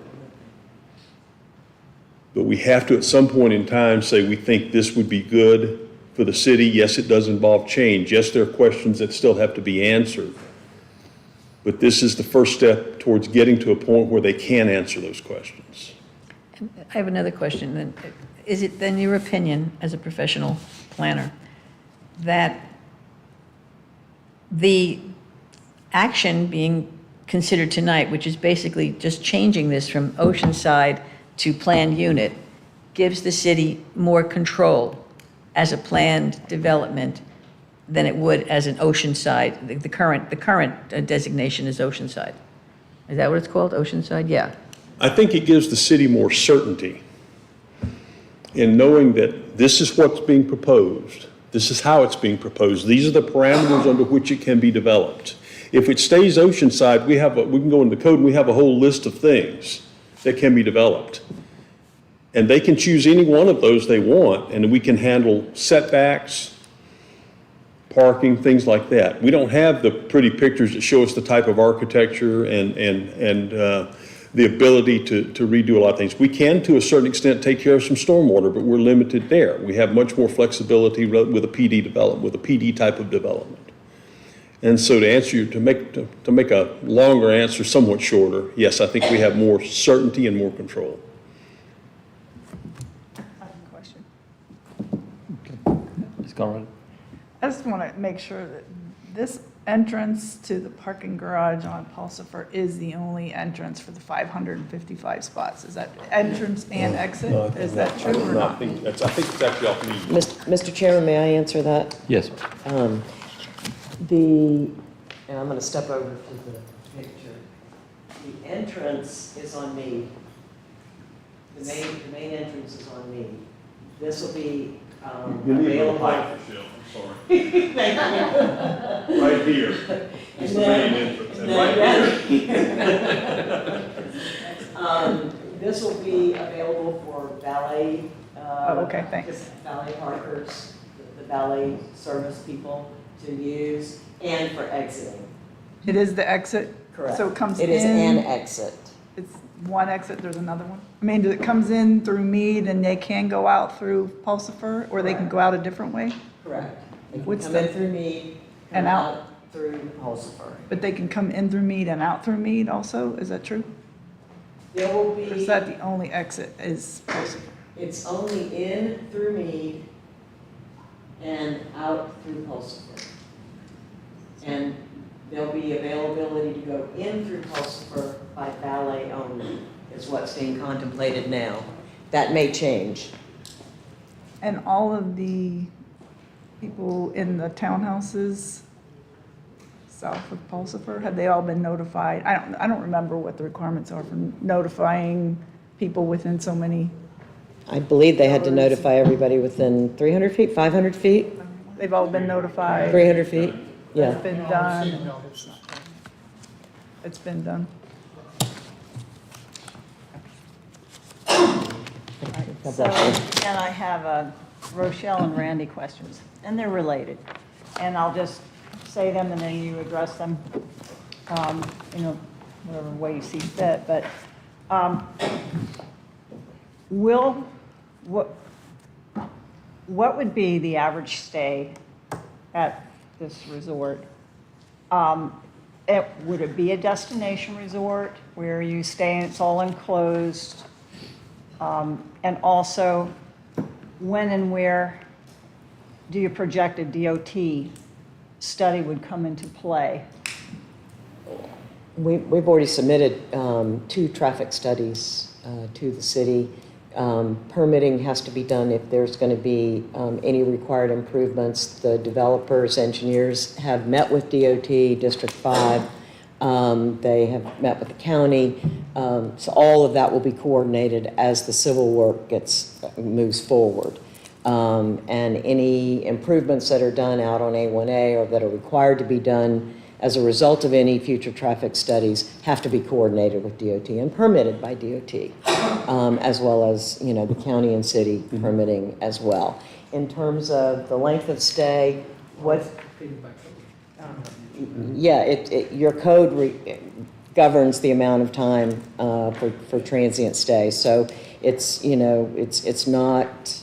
But we have to, at some point in time, say we think this would be good for the city. Yes, it does involve change. Yes, there are questions that still have to be answered. But this is the first step towards getting to a point where they can answer those questions. I have another question. Then, is it then your opinion, as a professional planner, that the action being considered tonight, which is basically just changing this from Oceanside to planned unit, gives the city more control as a planned development than it would as an Oceanside? The current designation is Oceanside. Is that what it's called, Oceanside? Yeah. I think it gives the city more certainty in knowing that this is what's being proposed. This is how it's being proposed. These are the parameters under which it can be developed. If it stays Oceanside, we can go into the code and we have a whole list of things that can be developed. And they can choose any one of those they want, and we can handle setbacks, parking, things like that. We don't have the pretty pictures that show us the type of architecture and the ability to redo a lot of things. We can, to a certain extent, take care of some stormwater, but we're limited there. We have much more flexibility with a PD development, with a PD type of development. And so to answer you, to make a longer answer somewhat shorter, yes, I think we have more certainty and more control. Ms. Colorado? I just want to make sure that this entrance to the parking garage on Pulsifer is the only entrance for the 555 spots. Is that entrance and exit? Is that true or not? I think it's actually off me. Mr. Chairman, may I answer that? Yes. And I'm going to step over to the picture. The entrance is on me. The main entrance is on me. This will be available. I'm sorry. Thank you. Right here. It's the main entrance. And right here. This will be available for valet. Okay, thanks. Valet parkers, the valet service people to use, and for exiting. It is the exit? Correct. So it comes in? It is an exit. It's one exit, there's another one? I mean, it comes in through Meade and they can go out through Pulsifer, or they can go out a different way? Correct. They can What's come the- in through Meade, and come out? out through Pulsifer. But they can come in through Meade and out through Meade also? Is that true? There will Or is be, that the only exit is Pulsifer? it's only in through Meade and out through Pulsifer. And there'll be availability to go in through Pulsifer by valet only, is what's being contemplated now. That may change. And all of the people in the townhouses south of Pulsifer, have they all been notified? I don't remember what the requirements are for notifying people within so many. I believe they had to notify everybody within 300 feet, 500 feet, They've all been notified? 300 feet? Yeah. It's been done. It's been done. God So, bless you. and I have Rochelle and Randy questions, and they're related. And I'll just say them and then you address them, whatever way you see fit. But what would be the average stay at this resort? Would it be a destination resort where you stay and it's all enclosed? And also, when and where do you project a DOT study would come into play? We've already submitted 2 traffic studies to the city. Permitting has to be done if there's going to be any required improvements. The developers, engineers have met with DOT, District 5. They have met with the county. So all of that will be coordinated as the civil work moves forward. And any improvements that are done out on A1A or that are required to be done as a result of any future traffic studies have to be coordinated with DOT and permitted by DOT, as well as, the county and city permitting as well. In terms of the length of stay, your code governs the amount of time for transient stay. So it's not,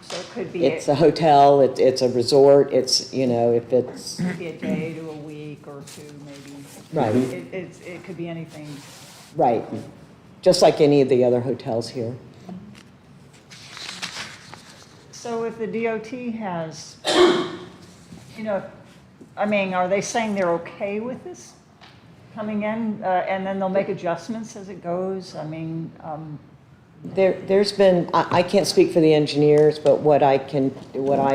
So it could be. it's a hotel, it's a resort, if it's. It could be a day to a week or 2, maybe. Right. It could be anything. Right, just like any of the other hotels here. So if the DOT has, are they saying they're okay with this coming in? And then they'll make adjustments as it goes? There's been, I can't speak for the engineers, but what I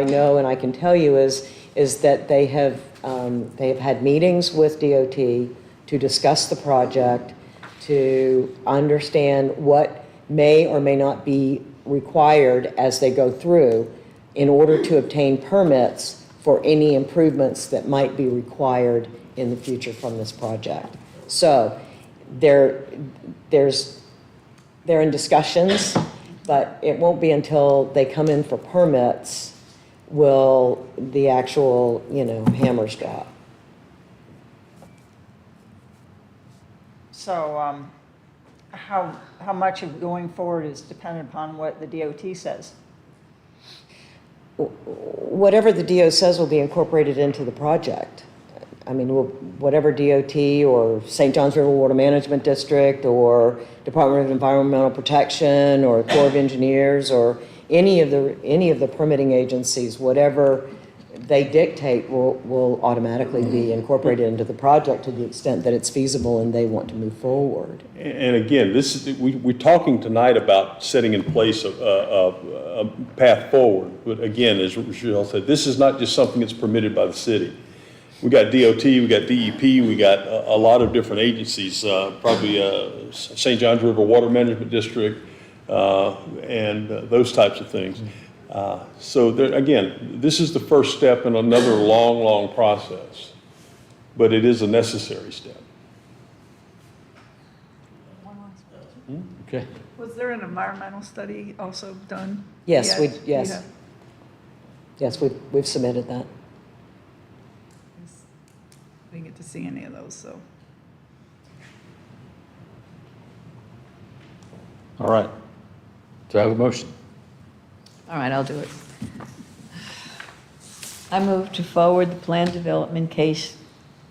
know and I can tell you is that they have had meetings with DOT to discuss the project, to understand what may or may not be required as they go through in order to obtain permits for any improvements that might be required in the future from this project. So they're in discussions, but it won't be until they come in for permits will the actual, hammers drop. So how much of going forward is dependent upon what the DOT says? Whatever the DO says will be incorporated into the project. Whatever DOT or St. Johns River Water Management District or Department of Environmental Protection or Corps of Engineers or any of the permitting agencies, whatever they dictate will automatically be incorporated into the project to the extent that it's feasible and they want to move forward. And again, we're talking tonight about setting in place a path forward. But again, as Rochelle said, this is not just something that's permitted by the city. We got DOT, we got DEP, we got a lot of different agencies, probably St. Johns River Water Management District, and those types of things. So there, again, this is the first step in another long, long process, but it is a necessary step. Okay. Was there an environmental study also done? Yes, Yes. Yes, we've submitted that. I didn't get to see any of those, so. All right. Do I have a motion? All right, I'll do it. I move to forward the plan development case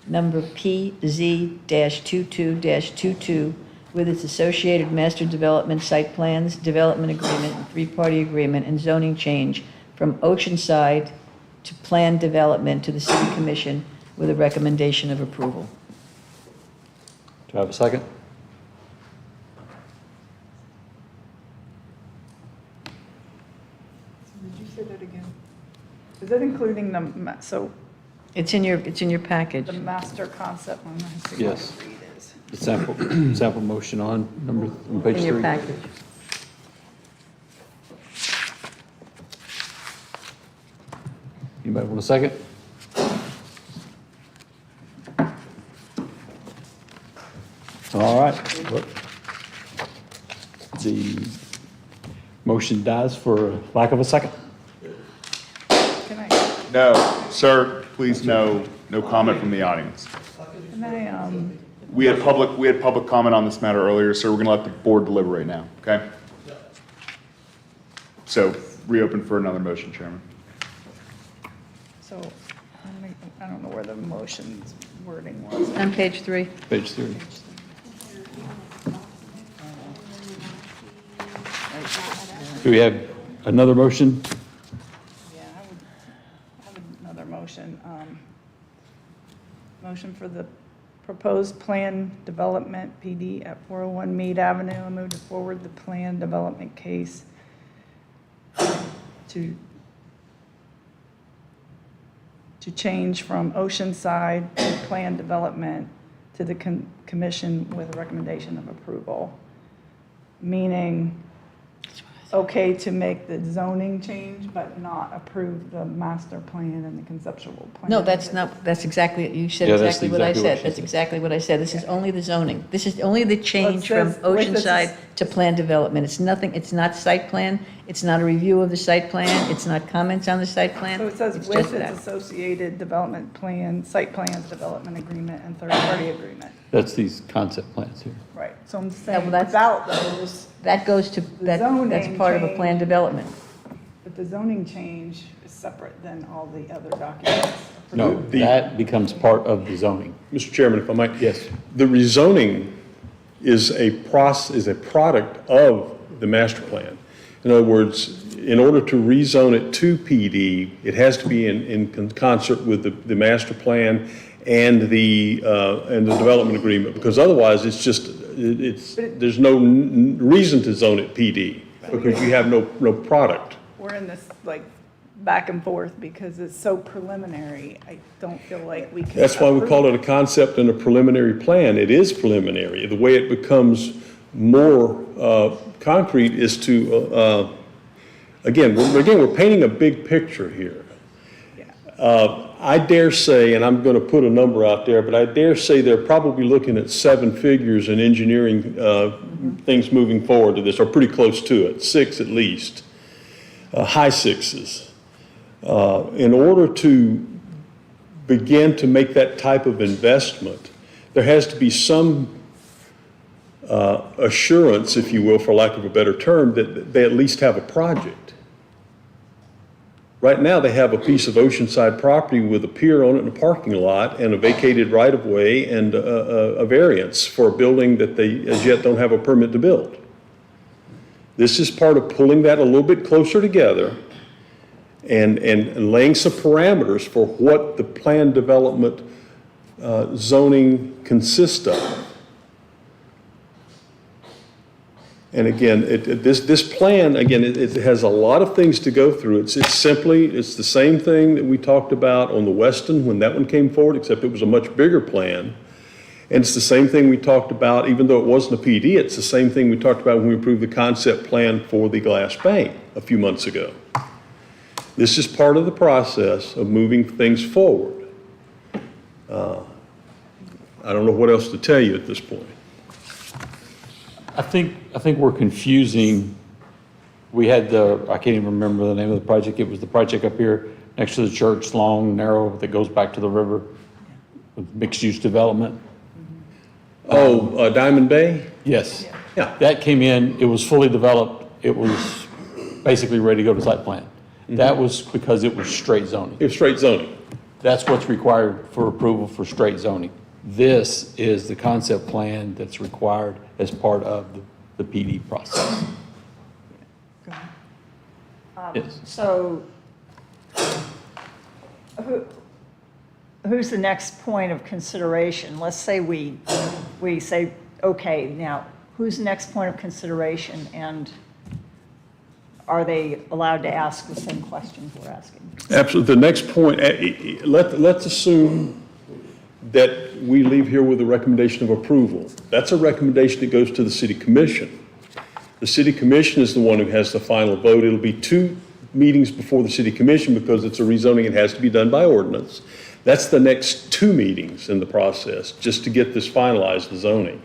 number PZ-22-22 with its associated master development site plans, development agreement, and 3-party agreement and zoning change from Oceanside to plan development to the City Commission with a recommendation of approval. Do I have a second? Did you say that again? Is that including It's in your package. the master concept? I'm gonna see what Yes. it is. The sample motion on page 3. In your package. Anybody want a second? All right. Is the motion dies for lack of a second. Can I, No, sir, please, no comment from the audience. can I, We had public comment on this matter earlier, sir. We're going to let the board deliberate now, okay? So reopen for another motion, Chairman. so, I don't know where the motion's wording was. On page 3. Page 3. Do we have another motion? Yeah, I would have another motion. Motion for the proposed plan development PD at 401 Mead Avenue. I move to forward the plan development case to change from Oceanside to plan development to the commission with a recommendation of approval. Meaning, okay to make the zoning change, but not approve the master plan and the conceptual plan. No, that's exactly, you said Yeah, that's exactly what I exactly what said. she That's said. exactly what I said. This is only the zoning. This is only the change from says with the- Oceanside to plan development. It's nothing, it's not site plan, it's not a review of the site plan, it's not comments on the site plan. So it says It's with just its that. associated development plan, site plans, development agreement, and third-party agreement. That's these concept plans here. Right, so I'm Yeah, saying well, that's- without those, That goes to, that's zoning part of a plan change. development. but the zoning change is separate than all the other documents. No, that becomes part of the zoning. Mr. Chairman, if I might. Yes. The rezoning is a product of the master plan. In other words, in order to rezone it to PD, it has to be in concert with the master plan and the development agreement, because otherwise it's just, there's no reason to zone it PD, because you have no product. We're in this like back and forth because it's so preliminary. I don't feel like we can. That's why we call it a concept and a preliminary plan. It is preliminary. The way it becomes more concrete is to, again, we're painting a big picture here. I dare say, and I'm going to put a number out there, but I dare say they're probably looking at 7 figures in engineering things moving forward to this, or pretty close to it, 6 at least, high 6s. In order to begin to make that type of investment, there has to be some assurance, if you will, for lack of a better term, that they at least have a project. Right now, they have a piece of oceanside property with a pier on it and a parking lot and a vacated right-of-way and a variance for a building that they as yet don't have a permit to build. This is part of pulling that a little bit closer together and laying some parameters for what the planned development zoning consists of. And again, this plan, again, it has a lot of things to go through. It's the same thing that we talked about on the Weston when that one came forward, except it was a much bigger plan. And it's the same thing we talked about, even though it wasn't a PD, it's the same thing we talked about when we approved the concept plan for the glass pane a few months ago. This is part of the process of moving things forward. I don't know what else to tell you at this point. I think we're confusing, we had I can't even remember the name of the project. It was the project up here next to the church, long, narrow, that goes back to the river with mixed-use development. Oh, Diamond Bay? Yes. Yeah. That came in, it was fully developed, it was basically ready to go to site plan. That was because it was straight zoning. It was straight zoning. That's what's required for approval for straight zoning. This is the concept plan that's required as part of the PD process. Yes. So who's the next point of consideration? Let's say we say, okay, now, who's the next point of consideration? And are they allowed to ask the same questions we're asking? Absolutely. The next point, let's assume that we leave here with a recommendation of approval. That's a recommendation that goes to the city commission. The city commission is the one who has the final vote. It'll be 2 meetings before the city commission because it's a rezoning. It has to be done by ordinance. That's the next 2 meetings in the process just to get this finalized, the zoning.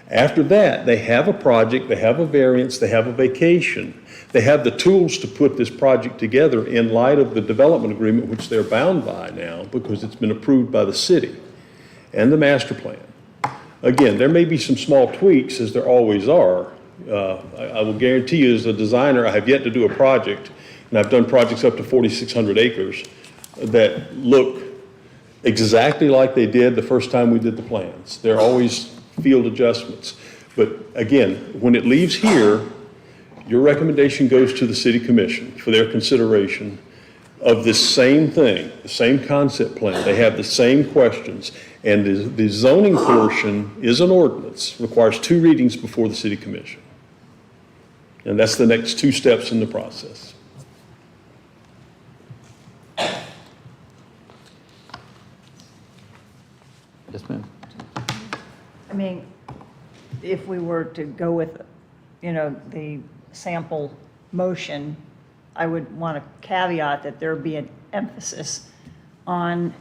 After that, they have a project, they have a variance, they have a vacation. They have the tools to put this project together in light of the development agreement, which they're bound by now because it's been approved by the city and the master plan. Again, there may be some small tweaks, as there always are. I will guarantee you, as a designer, I have yet to do a project, and I've done projects up to 4,600 acres, that look exactly like they did the first time we did the plans. There are always field adjustments. But again, when it leaves here, your recommendation goes to the city commission for their consideration of this same thing, the same concept plan. They have the same questions. And the zoning portion is an ordinance, requires 2 readings before the city commission. And that's the next 2 steps in the process. Yes, ma'am. I mean, if we were to go with, the sample motion, I would want to caveat that there be an emphasis on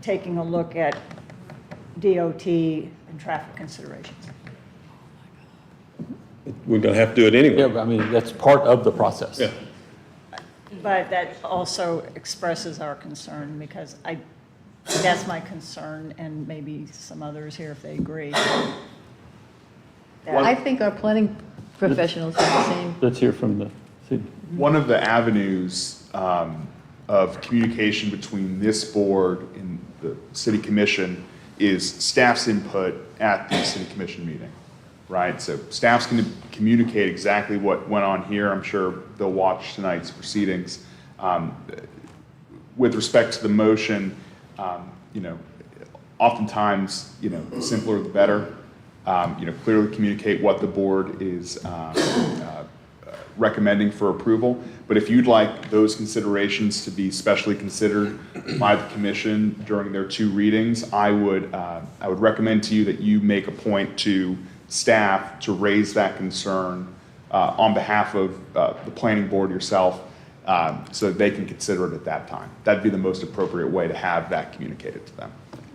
taking a look at DOT and traffic considerations. We're going to have to do it anyway. Yeah, but I mean, that's part of the process. Yeah. But that also expresses our concern, because that's my concern, and maybe some others here if they agree. I think our planning professionals have the same. Let's hear from the city. One of the avenues of communication between this board and the city commission is staff's input at the city commission meeting, right? So staff's going to communicate exactly what went on here. I'm sure they'll watch tonight's proceedings. With respect to the motion, oftentimes, simpler the better. Clearly communicate what the board is recommending for approval. But if you'd like those considerations to be specially considered by the commission during their 2 readings, I would recommend to you that you make a point to staff to raise that concern on behalf of the planning board yourself, so that they can consider it at that time. That'd be the most appropriate way to have that communicated to them.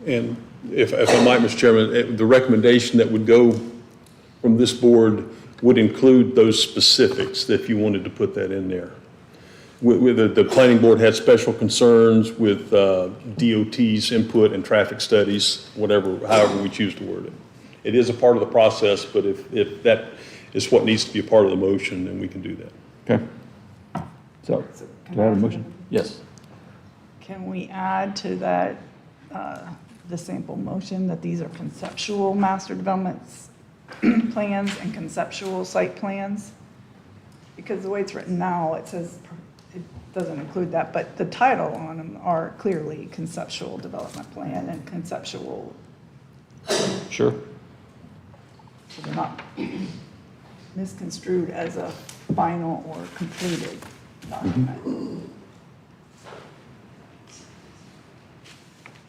And if I might, Mr. Chairman, the recommendation that would go from this board would include those specifics, if you wanted to put that in there. The planning board had special concerns with DOT's input and traffic studies, however we choose to word it. It is a part of the process, but if that is what needs to be a part of the motion, then we can do that. Okay. So, do I have a motion? Yes. Can we add to that, the sample motion, that these are conceptual master developments plans and conceptual site plans? Because the way it's written now, it says, it doesn't include that, but the title on them are clearly conceptual development plan and conceptual, Sure. so they're not misconstrued as a final or completed document.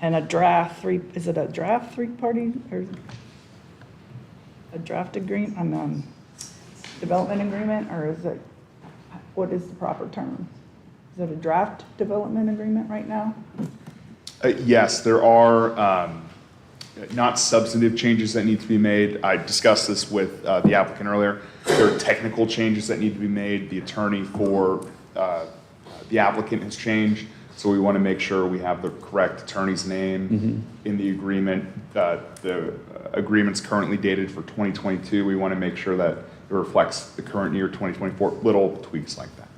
And a draft is it a draft 3-party or a draft agreement, development agreement, or is it, what is the proper term? Is it a draft development agreement right now? Yes, there are not substantive changes that need to be made. I discussed this with the applicant earlier. There are technical changes that need to be made. The attorney for the applicant has changed, so we want to make sure we have the correct attorney's name in the agreement. The agreement's currently dated for 2022. We want to make sure that it reflects the current year, 2024, little tweaks like that.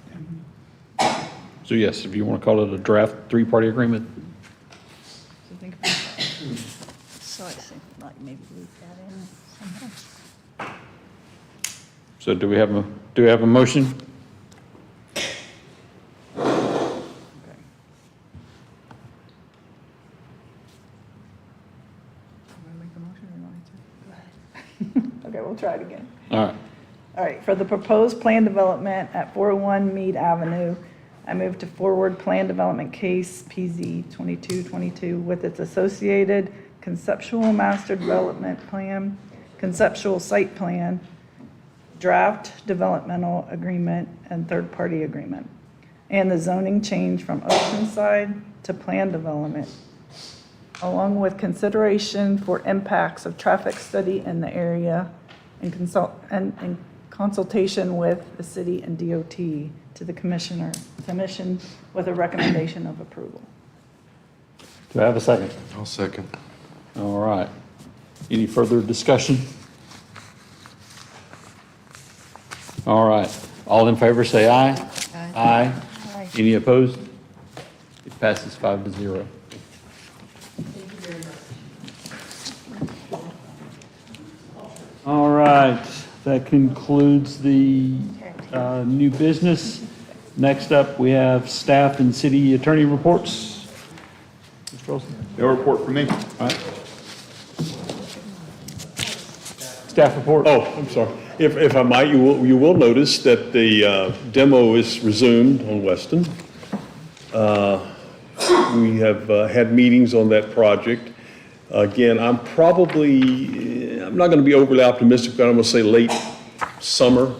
Yeah. So yes, if you want to call it a draft 3-party agreement. So think about that. So I think like maybe leave that in somehow. So do we have a motion? Okay, we'll try it again. All right. All right, for the proposed plan development at 401 Mead Avenue, I move to forward plan development case PZ 2222 with its associated conceptual master development plan, conceptual site plan, draft developmental agreement, and third-party agreement, and the zoning change from Oceanside to plan development along with consideration for impacts of traffic study in the area and in consultation with the city and DOT to the commission with a recommendation of approval. Do I have a second? I'll second. All right. Any further discussion? All right. All in favor, say aye. Aye. Aye. Any opposed? It passes 5-0. All right. That concludes the new business. Next up, we have staff and city attorney reports. Mr. Olson? No report from me. All right. Staff report. Oh, I'm sorry. If I might, you will notice that the demo is resumed on Weston. We have had meetings on that project. Again, I'm not going to be overly optimistic, but I'm going to say late summer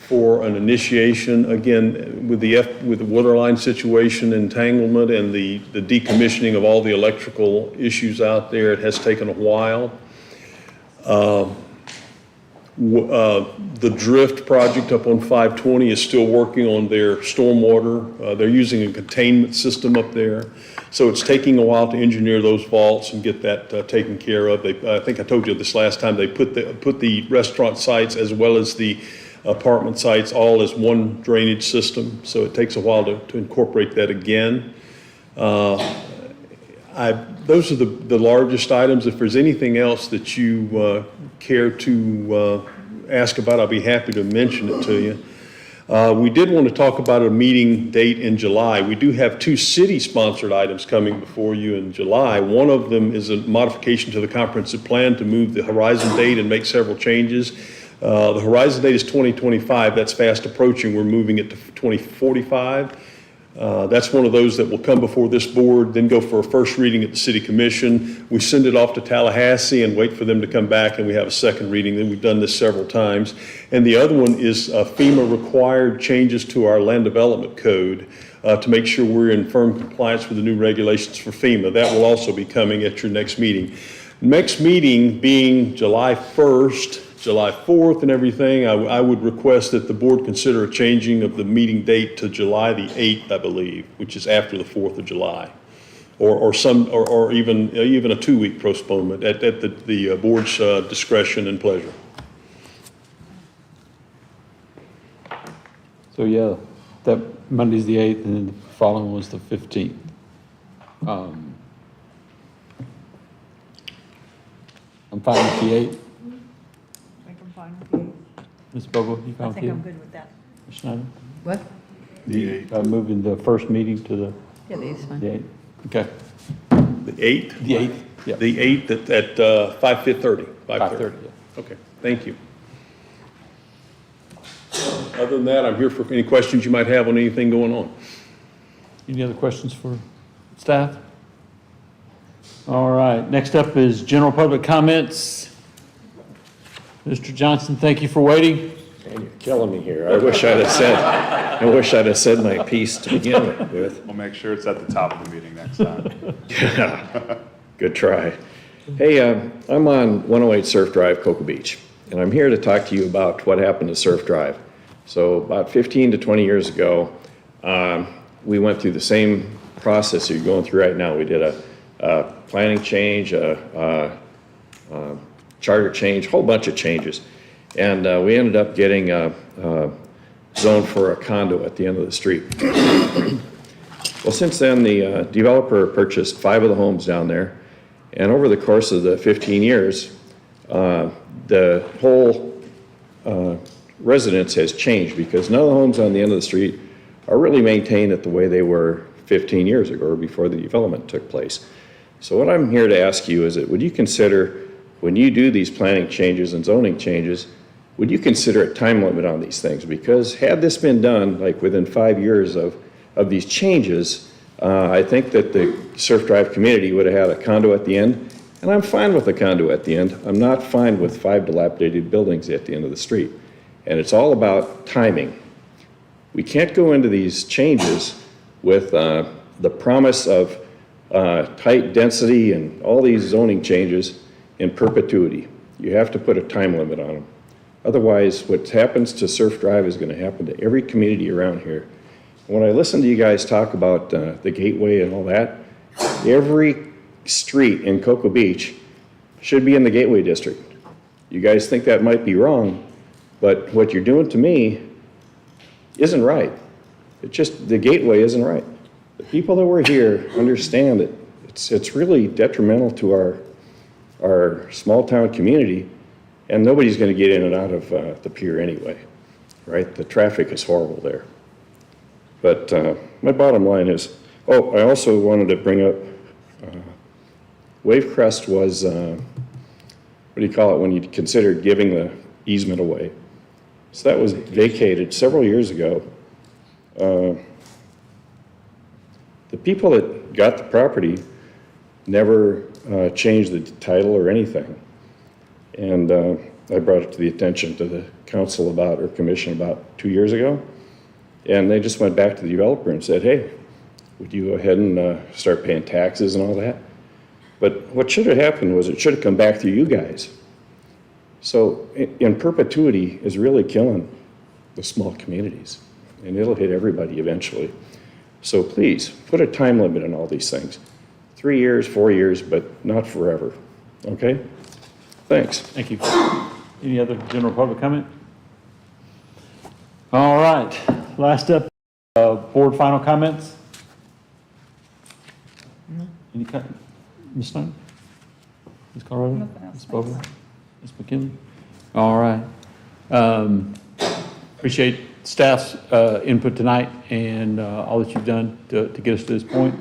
for an initiation. Again, with the water line situation, entanglement, and the decommissioning of all the electrical issues out there, it has taken a while. The Drift project up on 520 is still working on their stormwater. They're using a containment system up there. So it's taking a while to engineer those vaults and get that taken care of. I think I told you this last time, they put the restaurant sites as well as the apartment sites all as one drainage system. So it takes a while to incorporate that again. Those are the largest items. If there's anything else that you care to ask about, I'll be happy to mention it to you. We did want to talk about a meeting date in July. We do have 2 city-sponsored items coming before you in July. One of them is a modification to the comprehensive plan to move the horizon date and make several changes. The horizon date is 2025. That's fast approaching. We're moving it to 2045. That's one of those that will come before this board, then go for a first reading at the City Commission. We send it off to Tallahassee and wait for them to come back, and we have a second reading. Then we've done this several times. And the other one is FEMA required changes to our land development code to make sure we're in firm compliance with the new regulations for FEMA. That will also be coming at your next meeting. Next meeting being July 1st, July 4th and everything, I would request that the board consider a changing of the meeting date to July the 8th, I believe, which is after the 4th of July, or even a 2-week postponement at the board's discretion and pleasure. So yeah, that Monday's the 8th, and then the following was the 15th. I'm fine with the 8th. I think I'm fine with you. Ms. Bobo, you fine I with think you? I'm good with that. Ms. Schneider? What? Moving the first meeting to the Yeah, that's fine. 8th. Okay. The 8th? The 8th, yeah. The 8th at 5:30. 5:30, yeah. Okay, thank you. Other than that, I'm here for any questions you might have on anything going on. Any other questions for staff? All right, next up is general public comments. Mr. Johnson, thank you for waiting. And you're killing me here. I wish I'd have said my piece to begin with. We'll make sure it's at the top of the meeting next time. Yeah, good try. Hey, I'm on 108 Surf Drive, Cocoa Beach, and I'm here to talk to you about what happened to Surf Drive. So about 15 to 20 years ago, we went through the same process you're going through right now. We did a planning change, a charter change, a whole bunch of changes. And we ended up getting a zone for a condo at the end of the street. Well, since then, the developer purchased 5 of the homes down there. And over the course of the 15 years, the whole residence has changed because none of the homes on the end of the street are really maintained at the way they were 15 years ago or before the development took place. So what I'm here to ask you is that would you consider, when you do these planning changes and zoning changes, would you consider a time limit on these things? Because had this been done like within 5 years of these changes, I think that the Surf Drive community would have had a condo at the end, and I'm fine with a condo at the end. I'm not fine with 5 dilapidated buildings at the end of the street. And it's all about timing. We can't go into these changes with the promise of tight density and all these zoning changes in perpetuity. You have to put a time limit on them. Otherwise, what happens to Surf Drive is going to happen to every community around here. When I listen to you guys talk about the Gateway and all that, every street in Cocoa Beach should be in the Gateway District. You guys think that might be wrong, but what you're doing to me isn't right. It just, the Gateway isn't right. The people that were here understand that it's really detrimental to our small-town community, and nobody's going to get in and out of the pier anyway, right? The traffic is horrible there. But my bottom line is, oh, I also wanted to bring up, Wavecrest was, what do you call it, when you consider giving the easement away. So that was vacated several years ago. The people that got the property never changed the title or anything. And I brought it to the attention to the council about, or commission about 2 years ago. And they just went back to the developer and said, hey, would you go ahead and start paying taxes and all that? But what should have happened was it should have come back to you guys. So in perpetuity is really killing the small communities, and it'll hit everybody eventually. So please, put a time limit on all these things. 3 years, 4 years, but not forever, okay? Thanks. Thank you. Any other general public comment? All right, last up, board final comments? Any Ms. Stone? Ms. Colorado? Nothing else. Ms. Bowler? Ms. McKinley? All right. Appreciate staff's input tonight and all that you've done to get us to this point.